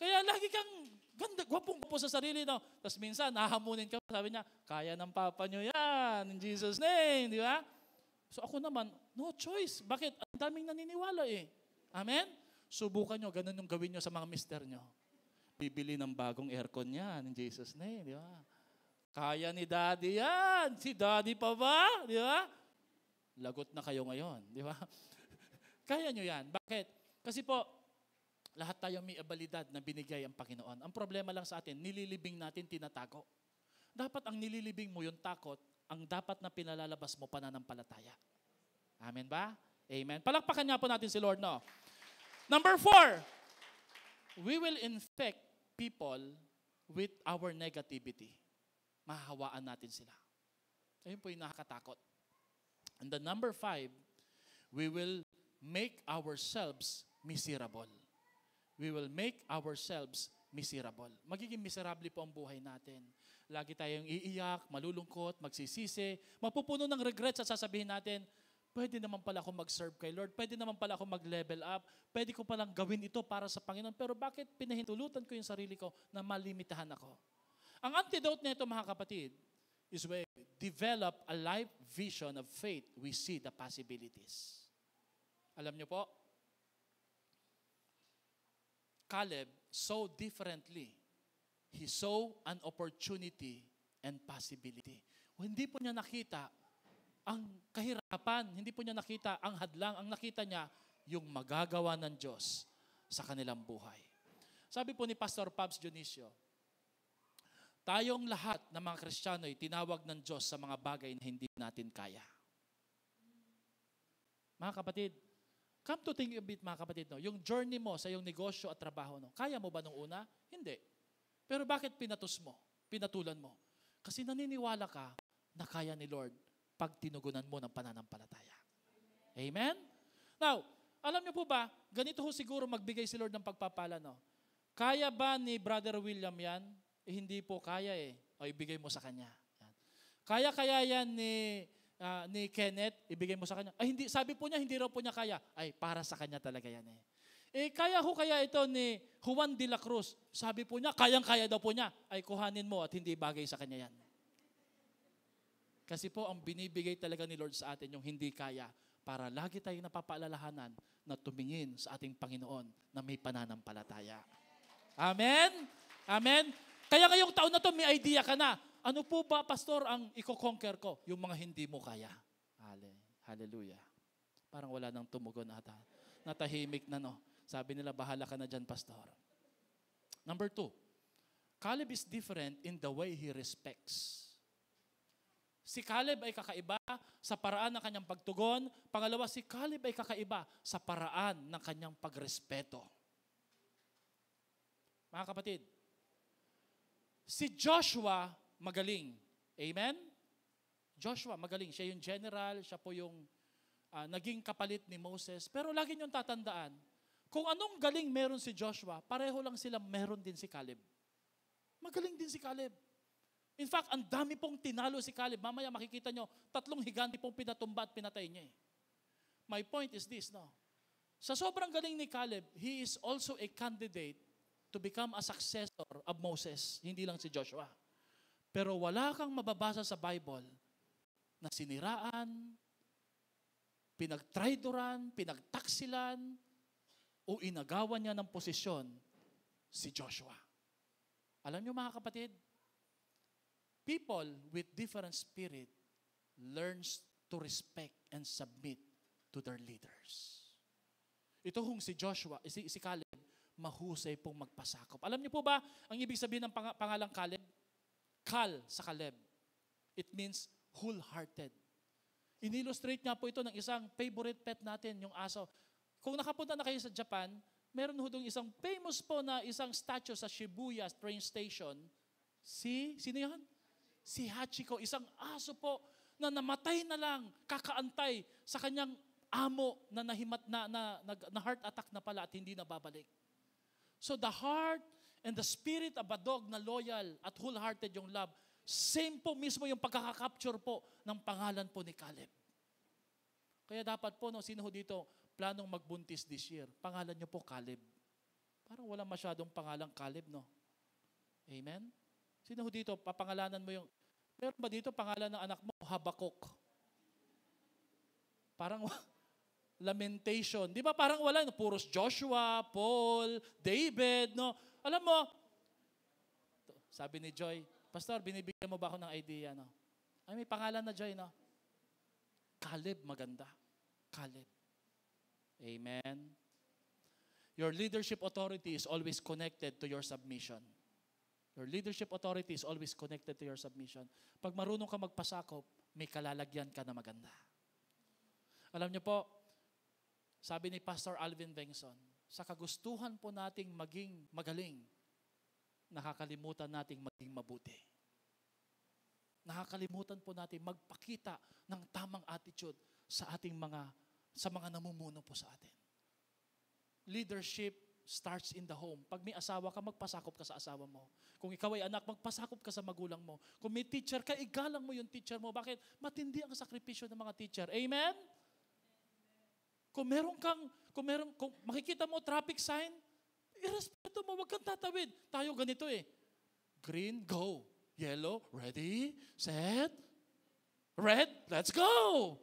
Kaya lagi kang ganda, gwapong po sa sarili, no? Tapos minsan, nahamunin ka, sabi niya, kaya ng papa niyo yan, in Jesus' name, di ba? So ako naman, no choice. Bakit? Ang daming naniniwala eh. Amen? Subukan nyo, ganun yung gawin nyo sa mga mister nyo. Bibili ng bagong aircon yan, in Jesus' name, di ba? Kaya ni Daddy yan. Si Daddy pa ba? Di ba? Lagot na kayo ngayon. Di ba? Kaya nyo yan. Bakit? Kasi po, lahat tayo may abilidad na binigay ang Panginoon. Ang problema lang sa atin, nililibing natin, tinatago. Dapat ang nililibing mo yung takot, ang dapat na pinalalabas mo pananampalataya. Amen ba? Amen. Palakpakan nga po natin si Lord, no? Number 4, we will infect people with our negativity. Mahahawaan natin sila. Ayun po yung nakakatakot. And the number 5, we will make ourselves miserable. We will make ourselves miserable. Magiging miserable po ang buhay natin. Lagi tayong iiyak, malulungkot, magsisisi, mapupuno ng regrets at sasabihin natin, Pwede naman pala ako mag-serve kay Lord. Pwede naman pala ako mag-level up. Pwede ko palang gawin ito para sa Panginoon. Pero bakit pinahintulutan ko yung sarili ko na malimitahan ako? Ang antidote nito, mga kapatid, is when we develop a life vision of faith, we see the possibilities. Alam niyo po, Caleb saw differently. He saw an opportunity and possibility. Hindi po niya nakita ang kahirapan, hindi po niya nakita ang hadlang, ang nakita niya yung magagawa ng Diyos sa kanilang buhay. Sabi po ni Pastor Pabs Dionisio, tayong lahat ng mga Kristiyano ay tinawag ng Diyos sa mga bagay na hindi natin kaya. Mga kapatid, come to think of it, mga kapatid, no? Yung journey mo sa iyong negosyo at trabaho, no? Kaya mo ba nung una? Hindi. Pero bakit pinatulan mo? Kasi naniniwala ka na kaya ni Lord pag tinugunan mo ng pananampalataya. Amen? Now, alam niyo po ba, ganito ho siguro magbigay si Lord ng pagpapala, no? Kaya ba ni Brother William yan? Hindi po kaya eh. O ibigay mo sa kanya. Yan. Kaya yan ni Kenneth, ibigay mo sa kanya. Ay, hindi, sabi po niya, hindi raw po niya kaya. Ay, para sa kanya talaga yan eh. Kaya ito ni Juan de la Cruz. Sabi po niya, kayang-kaya daw po niya. Ay, kuhanin mo at hindi bagay sa kanya yan. Kasi po, ang binibigay talaga ni Lord sa atin, yung hindi kaya, para lagi tayong napapaalalahanan na tumingin sa ating Panginoon na may pananampalataya. Amen? Amen? Kaya ngayong taon na to, may idea ka na. Ano po ba, Pastor, ang i-conquer ko? Yung mga hindi mo kaya. Hallelujah. Parang wala nang tumugon ata. Natahimik na, no? Sabi nila, bahala ka na dyan, Pastor. Number 2, Caleb is different in the way he respects. Si Caleb ay kakaiba sa paraan ng kanyang pagtugon. Pangalawa, si Caleb ay kakaiba sa paraan ng kanyang pagrespeto. Mga kapatid, si Joshua magaling. Amen? Joshua magaling. Siya yung general, siya po yung naging kapalit ni Moses. Pero lagi niyong tatandaan, kung anong galing meron si Joshua, pareho lang sila meron din si Caleb. Magaling din si Caleb. In fact, ang dami pong tinalo si Caleb. Mamaya makikita nyo, 3 higanti pong pinatumba at pinatay niya eh. My point is this, no? Sa sobrang galing ni Caleb, he is also a candidate to become a successor of Moses. Hindi lang si Joshua. Pero wala kang mababasa sa Bible na siniraan, pinagtraidoran, pinagtaksilan, o inagawan niya ng posisyon si Joshua. Alam niyo mga kapatid, people with different spirit learns to respect and submit to their leaders. Ito hong si Joshua, si Caleb, mahusay pong magpasakop. Alam niyo po ba, ang ibig sabihin ng pangalang Caleb? Kal sa Caleb. It means wholehearted. Inillustrate nga po ito ng isang favorite pet natin, yung aso. Kung nakapunta na kayo sa Japan, meron ho doon isang famous po na isang statue sa Shibuya train station. Sino yan? Si Hachiko, isang aso po na namatay na lang, kakaantay sa kanyang amo na na heart attack na pala at hindi na babalik. So the heart and the spirit of a dog na loyal at wholehearted yung love, same po mismo yung pagkakakapture po ng pangalan po ni Caleb. Kaya dapat po, no, sino ho dito planong magbuntis this year? Pangalan niyo po Caleb. Parang wala masyadong pangalang Caleb, no? Amen? Sino ho dito, papangalanan mo yung, meron ba dito pangalan ng anak mo, Habakuk? Parang lamentation. Di ba parang wala, no? Puros Joshua, Paul, David, no? Alam mo, sabi ni Joy, Pastor, binibigyan mo ba ako ng idea, no? Ay, may pangalan na Joy, no? Caleb, maganda. Caleb. Amen? Your leadership authority is always connected to your submission. Your leadership authority is always connected to your submission. Pag marunong ka magpasakop, may kalalagyan ka na maganda. Alam niyo po, sabi ni Pastor Alvin Bengson, sa kagustuhan po nating maging magaling, nakakalimutan nating maging mabuti. Nakakalimutan po natin magpakita ng tamang attitude sa mga namumuno po sa atin. Leadership starts in the home. Pag may asawa ka, magpasakop ka sa asawa mo. Kung ikaw ay anak, magpasakop ka sa magulang mo. Kung may teacher ka, igalang mo yung teacher mo. Bakit? Matindi ang sakripisyo ng mga teacher. Amen? Kung makikita mo traffic sign, irespeto mo, wag kang tatawid. Tayo ganito eh. Green, go. Yellow, ready, set, red, let's go.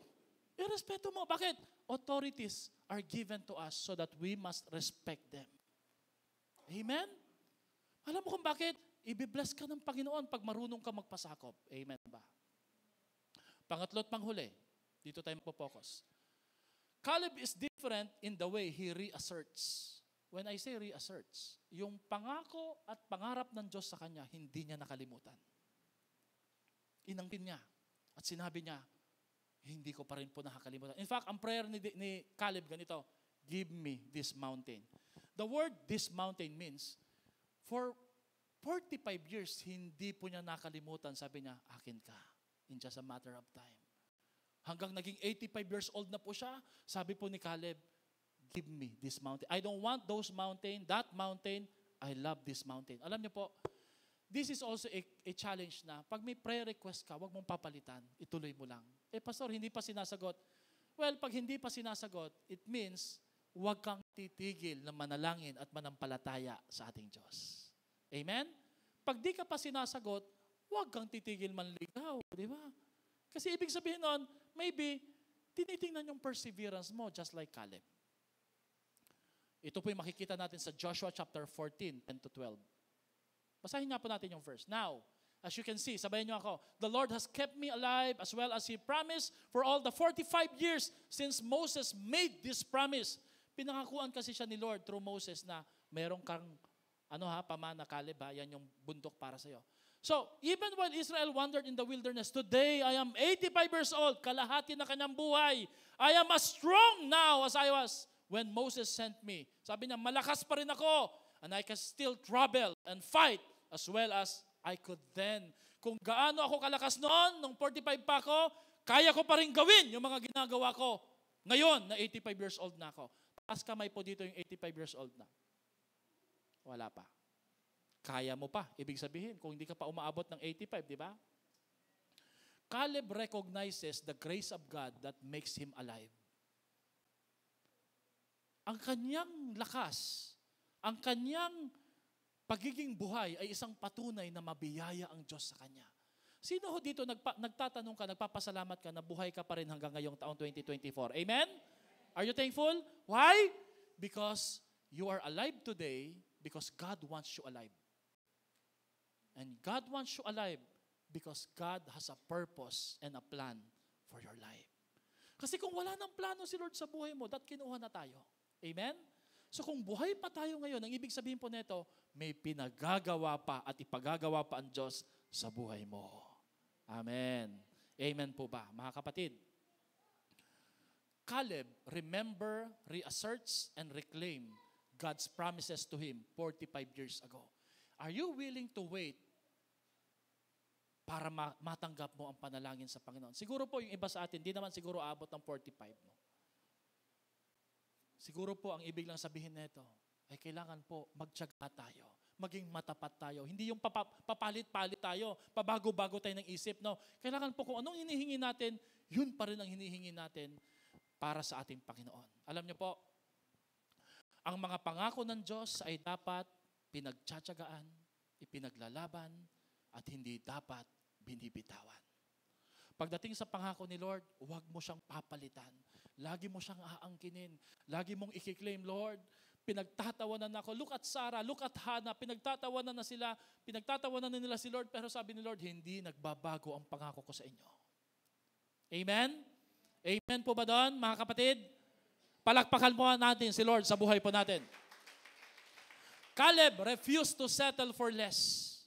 Irespeto mo. Bakit? Authorities are given to us so that we must respect them. Amen? Alam mo kung bakit? Ibibless ka ng Panginoon pag marunong ka magpasakop. Amen ba? Pangatlo at panghuli, dito tayo magpo-focus. Caleb is different in the way he reasserts. When I say reasserts, yung pangako at pangarap ng Diyos sa kanya, hindi niya nakalimutan. Inangkin niya at sinabi niya, hindi ko pa rin po nakakalimutan. In fact, ang prayer ni Caleb ganito, give me this mountain. The word this mountain means, for 45 years, hindi po niya nakalimutan. Sabi niya, akin ka. In just a matter of time. Hanggang naging 85 years old na po siya, sabi po ni Caleb, give me this mountain. I don't want those mountain, that mountain, I love this mountain. Alam niyo po, this is also a challenge na pag may prayer request ka, wag mong papalitan, ituloy mo lang. Pastor, hindi pa sinasagot. Well, pag hindi pa sinasagot, it means wag kang titigil na manalangin at manampalataya sa ating Diyos. Amen? Pag di ka pa sinasagot, wag kang titigil manligaw, di ba? Kasi ibig sabihin nun, maybe, tinitingnan yung perseverance mo, just like Caleb. Ito po yung makikita natin sa Joshua chapter 14, 10 to 12. Basahin nga po natin yung verse. Now, as you can see, sabayan niyo ako, the Lord has kept me alive as well as He promised for all the 45 years since Moses made this promise. Pinangakuan kasi siya ni Lord through Moses na merong kang, pamana Caleb, yan yung bundok para sa'yo. So, even while Israel wandered in the wilderness, today I am 85 years old, kalahati na kanyang buhay. I am as strong now as I was when Moses sent me. Sabi niya, malakas pa rin ako, and I can still travel and fight as well as I could then. Kung gaano ako kalakas noon, nung 45 pa ako, kaya ko pa rin gawin yung mga ginagawa ko. Ngayon, na 85 years old na ako. Taas kamay po dito yung 85 years old na. Wala pa. Kaya mo pa. Ibig sabihin, kung hindi ka pa umaabot ng 85, di ba? Caleb recognizes the grace of God that makes him alive. Ang kanyang lakas, ang kanyang pagiging buhay ay isang patunay na mabiyaya ang Diyos sa kanya. Sino ho dito nagtatanong ka, nagpapasalamat ka na buhay ka pa rin hanggang ngayong taong 2024? Amen? Are you thankful? Why? Because you are alive today because God wants you alive. And God wants you alive because God has a purpose and a plan for your life. Kasi kung wala ng plano si Lord sa buhay mo, kinuha na tayo. Amen? So kung buhay pa tayo ngayon, ang ibig sabihin po nito, may pinagagawa pa at ipagagawa pa ang Diyos sa buhay mo. Amen. Amen po ba, mga kapatid? Caleb, remember, reasserts, and reclaim God's promises to him 45 years ago. Are you willing to wait para matanggap mo ang panalangin sa Panginoon? Siguro po yung iba sa atin, di naman siguro abot ng 45. No? Siguro po ang ibig lang sabihin nito ay kailangan po magtiyaga tayo, maging matapat tayo. Hindi yung papalit-palit tayo, pabago-bago tayo ng isip. No? Kailangan po kung anong hinihingi natin, yun pa rin ang hinihingi natin para sa ating Panginoon. Alam niyo po, ang mga pangako ng Diyos ay dapat pinagtsatsagaan, ipinaglalaban, at hindi dapat binibitawan. Pagdating sa pangako ni Lord, huwag mo siyang papalitan. Lagi mo siyang aangkinin. Lagi mong i-claim, Lord, pinagtatawanan ako. Look at Sarah, look at Hannah, pinagtatawanan na sila, pinagtatawanan na nila si Lord, pero sabi ni Lord, hindi nagbabago ang pangako ko sa inyo. Amen? Amen po ba doon, mga kapatid? Palakpakan po natin si Lord sa buhay po natin. Caleb refused to settle for less.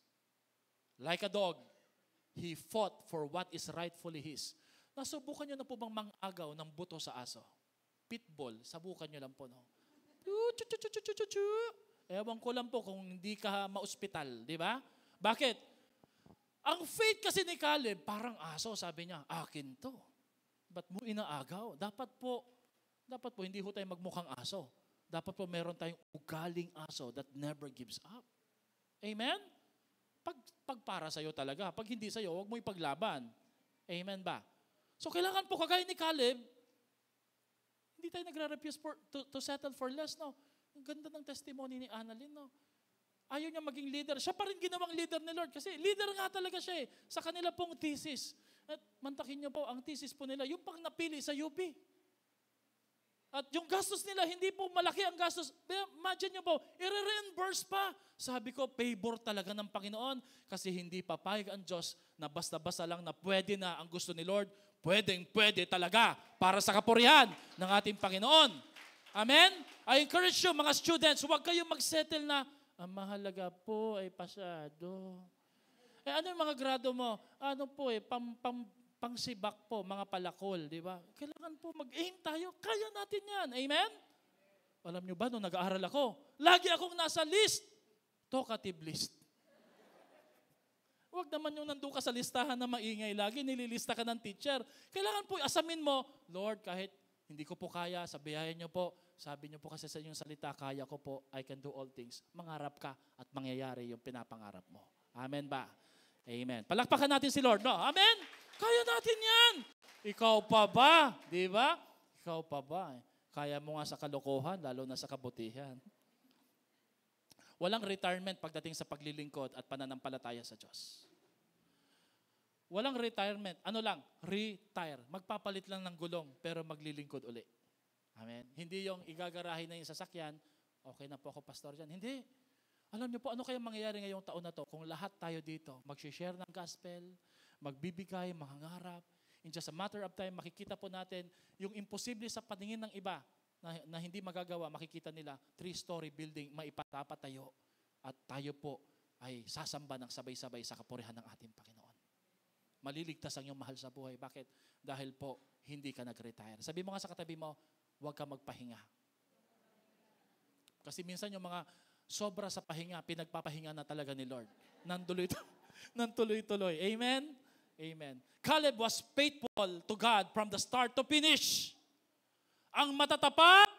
Like a dog, he fought for what is rightfully his. Nasubukan nyo na po bang mangagaw ng buto sa aso? Pitbull, sabukan nyo lang po, no? Ewan ko lang po kung hindi ka ma-ospital, di ba? Bakit? Ang faith kasi ni Caleb, parang aso, sabi niya, akin to. Ba't mo inaagaw? Dapat po hindi ho tayo magmukhang aso. Dapat po meron tayong ugaling aso that never gives up. Amen? Pag para sa'yo talaga. Pag hindi sa'yo, huwag mo ipaglaban. Amen ba? So kailangan po kagaya ni Caleb, Hindi tayo nagre-refuse to settle for less, no? Ang ganda ng testimony ni Annalyn, no? Ayaw niya maging leader. Siya pa rin ginawang leader ni Lord kasi leader nga talaga siya sa kanila pong thesis. At mantakin niyo po, ang thesis po nila, yung pang napili sa UP. At yung gastos nila, hindi po malaki ang gastos. Imagine niyo po, i-reimburse pa. Sabi ko, favor talaga ng Panginoon kasi hindi papayag ang Diyos na basta-basta lang na pwede na ang gusto ni Lord. Pwede talaga para sa kapurihan ng ating Panginoon. Amen? I encourage you, mga students, huwag kayong mag-settle na, ang mahalaga po ay pasyado. Ano yung mga grado mo? Ano po pangsibak po, mga palakol, di ba? Kailangan po mag-aim tayo. Kaya natin yan. Amen? Alam nyo ba, nung nag-aaral ako, lagi akong nasa list. Talkative list. Huwag naman yung nandun ka sa listahan na maingay. Lagi nililista ka ng teacher. Kailangan po asamin mo, Lord, kahit hindi ko po kaya, sabihin nyo po, sabi nyo po kasi sa inyong salita, kaya ko po, I can do all things. Mangarap ka at mangyayari yung pinapangarap mo. Amen ba? Amen. Palakpakan natin si Lord, no? Amen? Kaya natin yan. Ikaw pa ba? Di ba? Ikaw pa ba? Kaya mo nga sa kalokohan, lalo na sa kabutihan. Walang retirement pagdating sa paglilingkod at pananampalataya sa Diyos. Walang retirement. Ano lang? Retire. Magpapalit lang ng gulong, pero maglilingkod uli. Amen? Hindi yung igagarahin na yung sasakyan, okay na po ako, pastor dyan. Hindi. Alam niyo po, ano kaya mangyayari ngayong taon na to kung lahat tayo dito mag-share ng gospel, magbibigay, mangangarap. In just a matter of time, makikita po natin yung imposible sa paningin ng iba na hindi magagawa, makikita nila 3-story building maipatapatayo at tayo po ay sasamba ng sabay-sabay sa kapurihan ng ating Panginoon. Maliligtas ang iyong mahal sa buhay. Bakit? Dahil po, hindi ka nag-retire. Sabi mo nga sa katabi mo, huwag ka magpahinga. Kasi minsan yung mga sobra sa pahinga, pinagpapahinga na talaga ni Lord. Nantuloy-tuloy. Amen? Amen. Caleb was faithful to God from the start to finish. Ang matatapat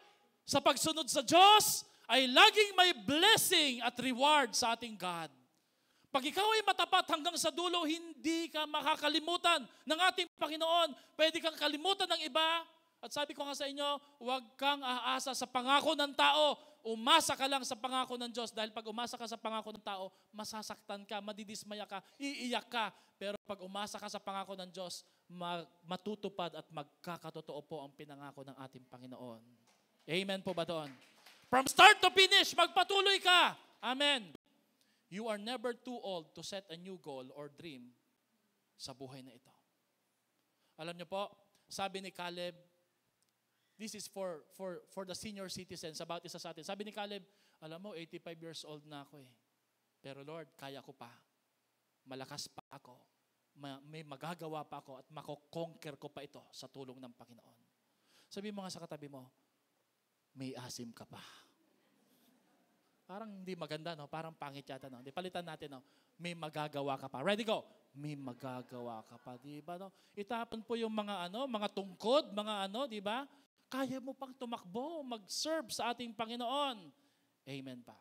sa pagsunod sa Diyos ay laging may blessing at reward sa ating God. Pag ikaw ay matapat hanggang sa dulo, hindi ka makakalimutan ng ating Panginoon. Pwede kang kalimutan ng iba. At sabi ko nga sa inyo, huwag kang aasa sa pangako ng tao. Umasa ka lang sa pangako ng Diyos dahil pag umasa ka sa pangako ng tao, masasaktan ka, madidismaya ka, iiyak ka. Pero pag umasa ka sa pangako ng Diyos, matutupad at magkakatotoo po ang pinangako ng ating Panginoon. Amen po ba doon? From start to finish, magpatuloy ka. Amen. You are never too old to set a new goal or dream sa buhay na ito. Alam niyo po, sabi ni Caleb, this is for the senior citizens, about isa sa atin. Sabi ni Caleb, alam mo, 85 years old na ako eh. Pero Lord, kaya ko pa. Malakas pa ako. May magagawa pa ako at makoconquer ko pa ito sa tulong ng Panginoon. Sabi mo nga sa katabi mo, may asim ka pa. Parang hindi maganda, no? Parang pangit yata, no? Di palitan natin, no? May magagawa ka pa. Ready, go? May magagawa ka pa, di ba, no? Itapon po yung mga mga tungkod, mga di ba? Kaya mo pang tumakbo, mag-serve sa ating Panginoon. Amen pa.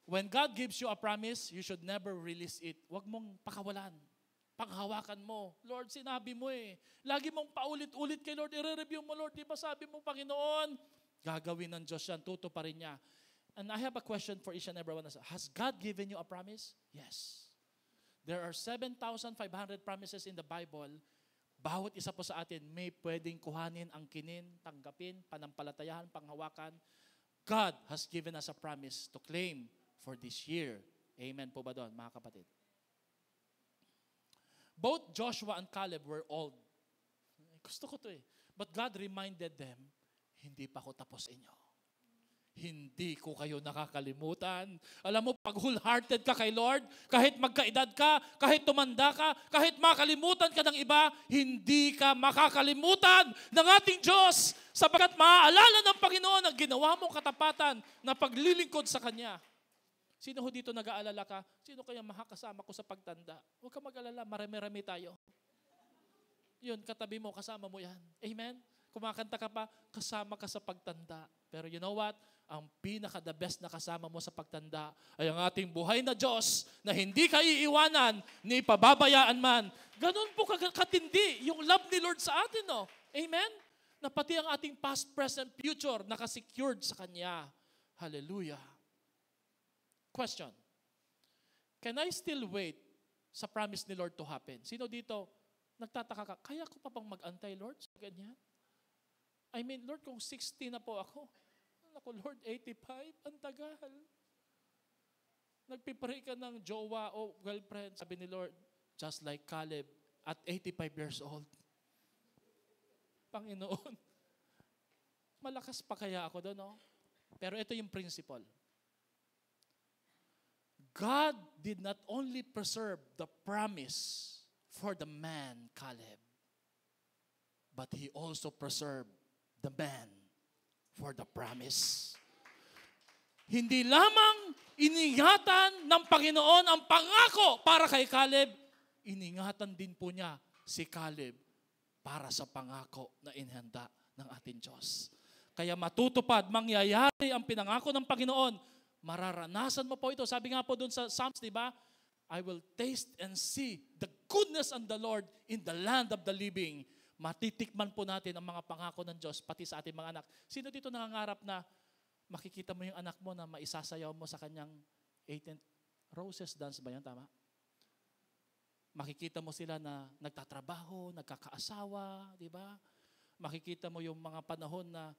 When God gives you a promise, you should never release it. Huwag mong pakawalan. Panghawakan mo. Lord, sinabi mo eh. Lagi mong paulit-ulit kay Lord. I-review mo, Lord. Di ba sabi mo, Panginoon? Gagawin ng Diyos yan. Tutuparin niya. And I have a question for each and every one of us. Has God given you a promise? Yes. There are 7,500 promises in the Bible. Bawat isa po sa atin may pwedeng kuhanin, angkinin, tanggapin, panampalatayahan, panghawakan. God has given us a promise to claim for this year. Amen po ba doon, mga kapatid? Both Joshua and Caleb were old. Gusto ko to eh. But God reminded them, hindi pa ako tapos inyo. Hindi ko kayo nakakalimutan. Alam mo, pag wholehearted ka kay Lord, kahit magkaedad ka, kahit tumanda ka, kahit makalimutan ka ng iba, hindi ka makakalimutan ng ating Diyos sapagkat maaalala ng Panginoon ang ginawa mong katapatan na paglilingkod sa Kanya. Sino ho dito nag-aalala ka? Sino kaya makakasama ko sa pagtanda? Huwag ka mag-alala, marami-rami tayo. Yun, katabi mo, kasama mo yan. Amen? Kumakanta ka pa, kasama ka sa pagtanda. Pero you know what? Ang pinaka-the best na kasama mo sa pagtanda ay ang ating buhay na Diyos na hindi ka iiwanan ni pababayaan man. Ganun po katindi yung love ni Lord sa atin, no? Amen? Na pati ang ating past, present, future, nakasecured sa Kanya. Hallelujah. Question. Can I still wait sa promise ni Lord to happen? Sino dito, nagtataka ka, kaya ko pa bang mag-antay, Lord, sa ganyan? I mean, Lord, kung 60 na po ako, Lord, 85, ang tagal. Nagpipray ka ng jowa o girlfriend, sabi ni Lord, just like Caleb, at 85 years old. Panginoon, malakas pa kaya ako doon, no? Pero ito yung principle. God did not only preserve the promise for the man, Caleb, but He also preserved the man for the promise. Hindi lamang iningatan ng Panginoon ang pangako para kay Caleb, iningatan din po niya si Caleb para sa pangako na inhanda ng ating Diyos. Kaya matutupad, mangyayari ang pinangako ng Panginoon. Mararanasan mo po ito. Sabi nga po dun sa Psalms, di ba? I will taste and see the goodness of the Lord in the land of the living. Matitikman po natin ang mga pangako ng Diyos, pati sa ating mga anak. Sino dito nangangarap na makikita mo yung anak mo na maisasayaw mo sa kanyang 18th Roses Dance ba yan? Tama? Makikita mo sila na nagtatrabaho, nagkakaasawa, di ba? Makikita mo yung mga panahon na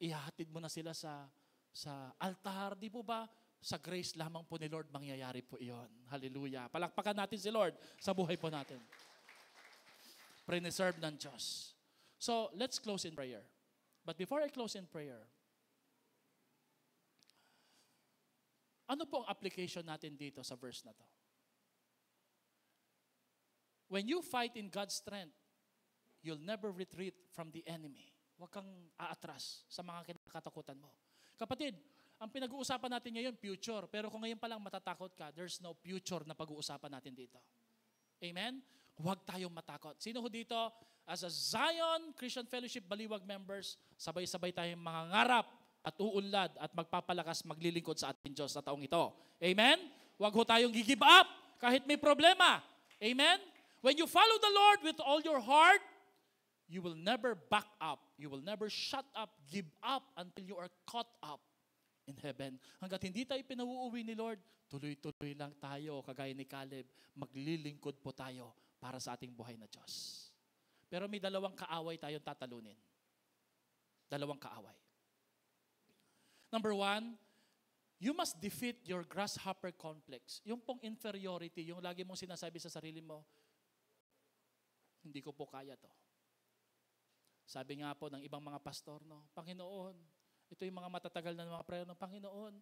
ihahatid mo na sila sa altar, di po ba? Sa grace lamang po ni Lord, mangyayari po iyon. Hallelujah. Palakpakan natin si Lord sa buhay po natin. Preserve ng Diyos. So, let's close in prayer. But before I close in prayer, ano po ang application natin dito sa verse na to? When you fight in God's strength, you'll never retreat from the enemy. Huwag kang aatras sa mga kinakatakutan mo. Kapatid, ang pinag-uusapan natin ngayon, future. Pero kung ngayon pa lang matatakot ka, there's no future na pag-uusapan natin dito. Amen? Huwag tayong matakot. Sino ho dito, as a Zion Christian Fellowship Baliwag members, sabay-sabay tayong mangangarap at uunlad at magpapalakas, maglilingkod sa ating Diyos sa taong ito. Amen? Huwag ho tayong give up kahit may problema. Amen? When you follow the Lord with all your heart, you will never back up. You will never shut up, give up until you are caught up in heaven. Hanggat hindi tayo pinauuwi ni Lord, tuloy-tuloy lang tayo, kagaya ni Caleb, maglilingkod po tayo para sa ating buhay na Diyos. Pero may dalawang kaaway tayong tatalunin. Dalawang kaaway. Number one, you must defeat your grasshopper complex. Yung pong inferiority, yung lagi mong sinasabi sa sarili mo, hindi ko po kaya to. Sabi nga po ng ibang mga pastor, no, Panginoon, ito yung mga matatagal na mga prayer ng Panginoon,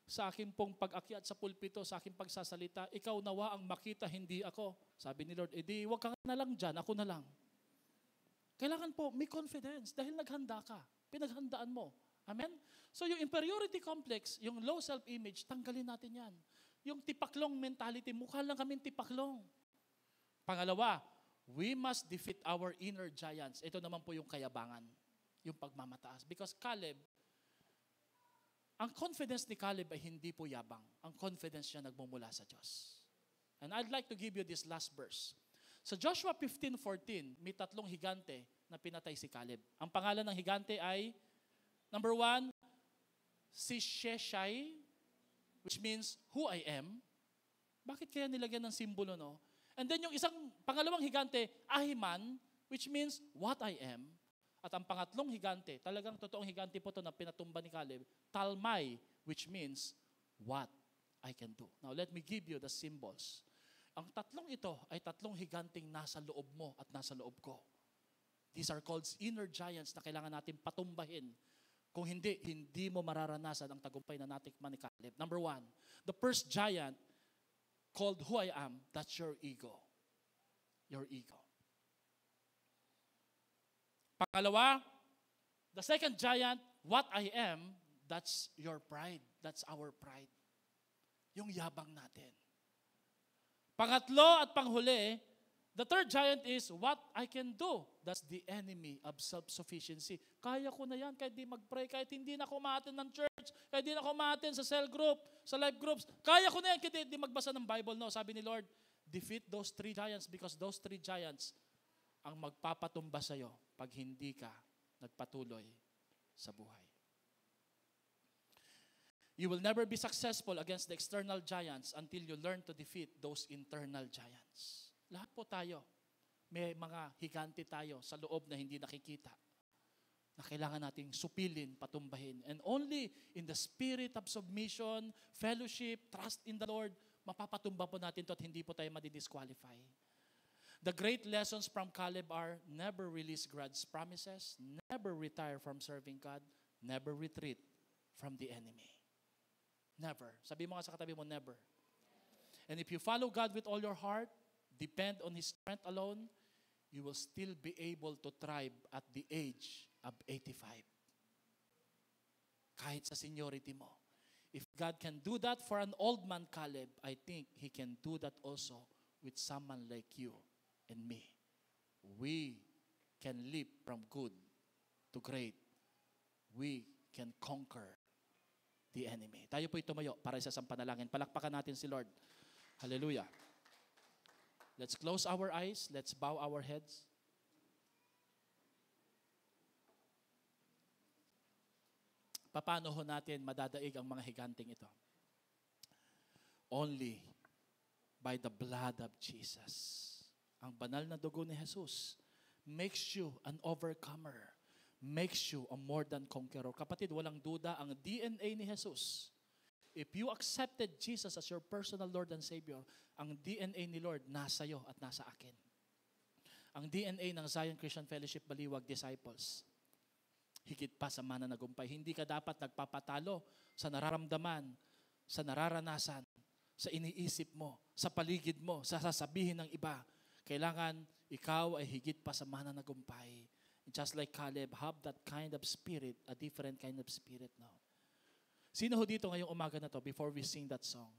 sa akin pong pag-akyat sa pulpito, sa aking pagsasalita, ikaw nawa ang makita, hindi ako. Sabi ni Lord, edi wag ka na lang dyan, ako na lang. Kailangan po, may confidence, dahil naghanda ka, pinaghandaan mo. Amen? So yung inferiority complex, yung low self-image, tanggalin natin yan. Yung tipaklong mentality, mukha lang kaming tipaklong. Pangalawa, we must defeat our inner giants. Ito naman po yung kayabangan, yung pagmamataas. Because Caleb, ang confidence ni Caleb ay hindi po yabang. Ang confidence niya nagmumula sa Diyos. And I'd like to give you this last verse. Sa Joshua 15:14, may tatlong higante na pinatay si Caleb. Ang pangalan ng higante ay, number one, si Sheshai, which means, who I am. Bakit kaya nilagyan ng simbolo, no? And then yung isang pangalawang higante, Ahiman, which means what I am. At ang pangatlong higante, talagang totoong higante po ito na pinatumba ni Caleb, Talmai, which means what I can do. Now let me give you the symbols. Ang tatlong ito ay tatlong higanting nasa loob mo at nasa loob ko. These are called inner giants na kailangan natin patumbahin. Kung hindi, hindi mo mararanasan ang tagumpay na natikman ni Caleb. Number one, the first giant called who I am, that's your ego. Your ego. Pangalawa, the second giant, what I am, that's your pride. That's our pride. Yung yabang natin. Pangatlo at panghuli, the third giant is what I can do. That's the enemy of self-sufficiency. Kaya ko na yan, kahit di mag-pray, kahit hindi na ako ma-attend ng church, kahit di na ako ma-attend sa cell group, sa life groups. Kaya ko na yan, kahit di magbasa ng Bible. No, sabi ni Lord, defeat those three giants because those three giants ang magpapatumba sa'yo pag hindi ka nagpatuloy sa buhay. You will never be successful against the external giants until you learn to defeat those internal giants. Lahat po tayo, may mga higante tayo sa loob na hindi nakikita, na kailangan nating supilin, patumbahin. And only in the spirit of submission, fellowship, trust in the Lord, mapapatumba po natin ito at hindi po tayo madidisqualify. The great lessons from Caleb are never release God's promises, never retire from serving God, never retreat from the enemy. Never. Sabi mo nga sa katabi mo, never. And if you follow God with all your heart, depend on His strength alone, you will still be able to thrive at the age of 85. Kahit sa seniority mo. If God can do that for an old man, Caleb, I think He can do that also with someone like you and me. We can live from good to great. We can conquer the enemy. Tayo po'y tumayo para sa isang panalangin. Palakpakan natin si Lord. Hallelujah. Let's close our eyes. Let's bow our heads. Paano ho natin madadaig ang mga higanting ito? Only by the blood of Jesus. Ang banal na dugo ni Jesus makes you an overcomer. Makes you a more than conqueror. Kapatid, walang duda, ang DNA ni Jesus, if you accepted Jesus as your personal Lord and Savior, ang DNA ni Lord nasa iyo at nasa akin. Ang DNA ng Zion Christian Fellowship Baliwag Disciples, higit pa sa mananagumpay. Hindi ka dapat nagpapatalo sa nararamdaman, sa nararanasan, sa iniisip mo, sa paligid mo, sa sasabihin ng iba. Kailangan ikaw ay higit pa sa mananagumpay. Just like Caleb, have that kind of spirit, a different kind of spirit now. Sino ho dito ngayong umaga na to, before we sing that song,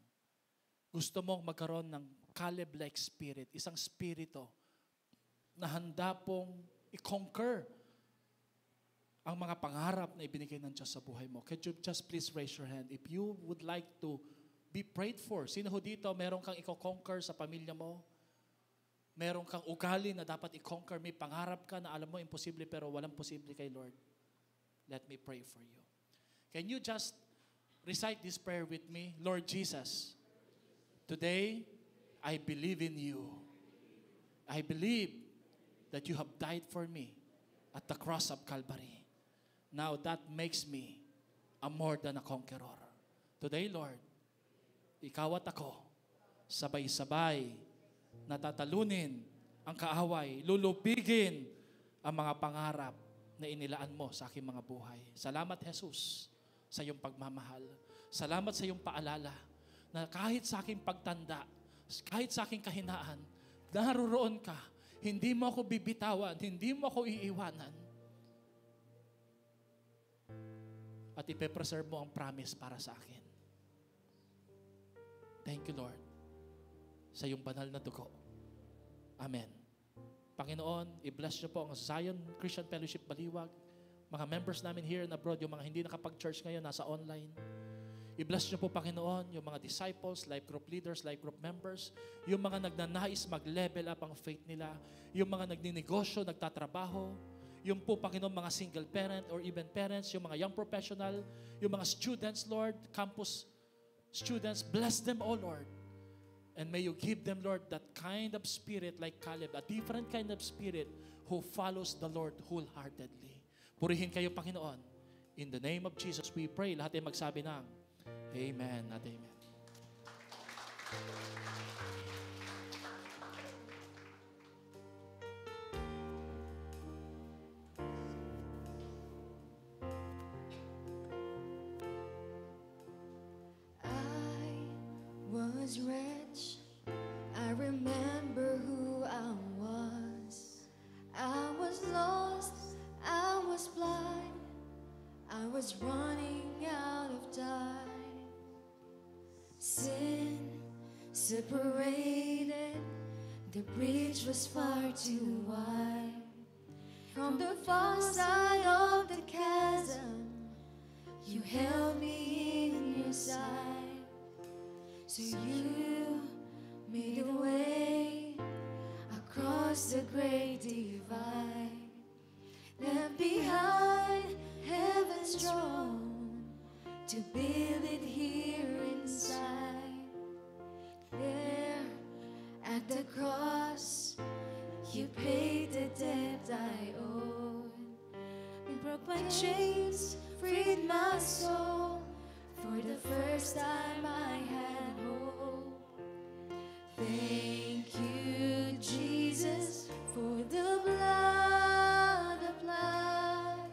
gusto mong magkaroon ng Caleb-like spirit, isang spirito na handa pong i-conquer ang mga pangarap na ibinigay ng Diyos sa buhay mo? Could you just please raise your hand if you would like to be prayed for? Sino ho dito, meron kang i-conquer sa pamilya mo? Meron kang ugali na dapat i-conquer. May pangarap ka na alam mo imposible pero walang posible kay Lord. Let me pray for you. Can you just recite this prayer with me? Lord Jesus, today I believe in you. I believe that you have died for me at the cross of Calvary. Now that makes me a more than a conqueror. Today, Lord, ikaw at ako, sabay-sabay, natatalunin ang kaaway, lulubigin ang mga pangarap na inilaan mo sa aking mga buhay. Salamat, Jesus, sa iyong pagmamahal. Salamat sa iyong paalala na kahit sa aking pagtanda, kahit sa aking kahinaan, naroon ka. Hindi mo ako bibitawan, hindi mo ako iiwanan. At ipe-preserve mo ang promise para sa akin. Thank you, Lord, sa iyong banal na dugo. Amen. Panginoon, i-bless niyo po ang Zion Christian Fellowship Baliwag, mga members namin here and abroad, yung mga hindi nakapag-church ngayon, nasa online. I-bless niyo po, Panginoon, yung mga disciples, life group leaders, life group members, yung mga nagnanais mag-level up ang faith nila, yung mga nagninegosyo, nagtatrabaho, yung po, Panginoon, mga single parent or even parents, yung mga young professional, yung mga students, Lord, campus students, bless them, O Lord. And may you give them, Lord, that kind of spirit like Caleb, a different kind of spirit who follows the Lord wholeheartedly. Purihin kayo, Panginoon. In the name of Jesus, we pray. Lahat ay magsabi ng Amen at Amen. I was rich. I remember who I was. I was lost. I was blind. I was running out of time. Sin separated. The bridge was far too wide. From the far side of the chasm, you held me in your side. So you made a way across the great divide. to build it here inside. There at the cross, you paid the debt I owed. You broke my chains, freed my soul. For the first time I had hope. Thank you, Jesus, for the blood applied.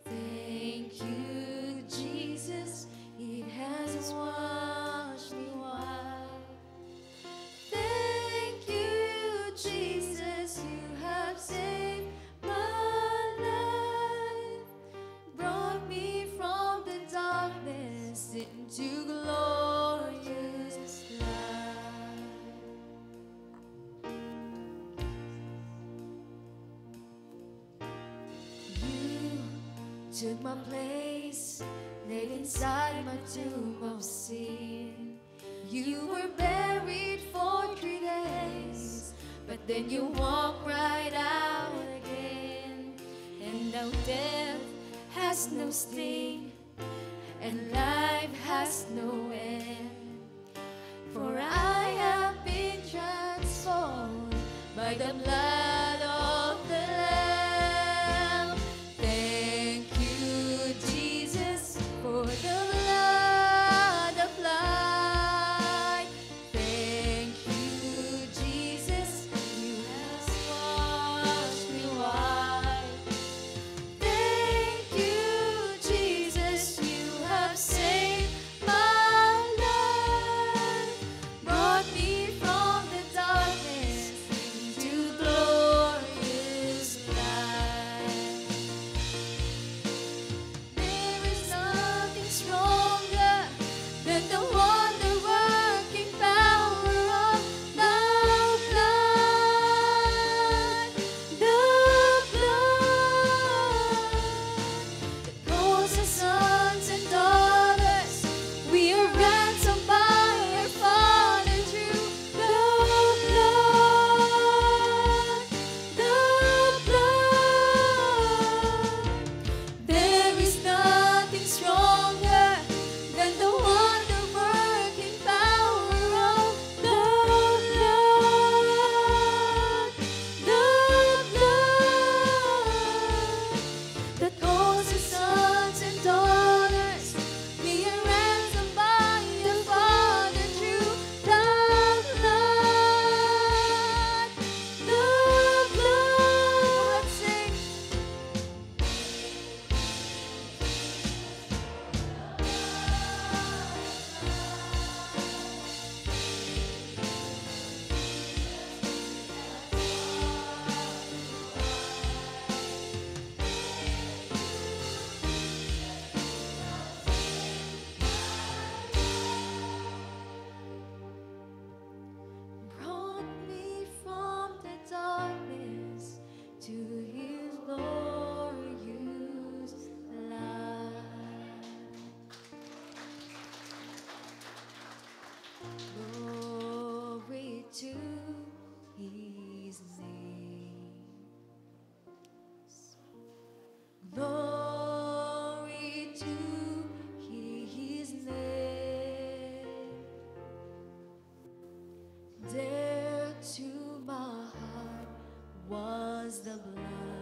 Thank you, Jesus, it has washed me white. Thank you, Jesus, you have saved my life. Brought me from the darkness into glorious light. You took my place, laid inside my tomb of sin. You were buried for 3 days, but then you walked right out again. And now death has no sting, and life has no end. For I have been transformed by the blood of the Lamb. Thank you, Jesus, for the blood applied. Thank you, Jesus, you have washed me white. Thank you, Jesus, you have saved my life. Brought me from the darkness into glorious light. There is nothing stronger than the wonder-working power of the blood. The blood that calls us sons and daughters. We are ransomed by our Father through the blood. The blood. There is nothing stronger than the wonder-working power of the blood. The blood that calls us sons and daughters. We are ransomed by the Father through the blood. The blood. Sing. Brought me from the darkness to His glorious light. Glory to His name. Glory to His name. There to my heart was the blood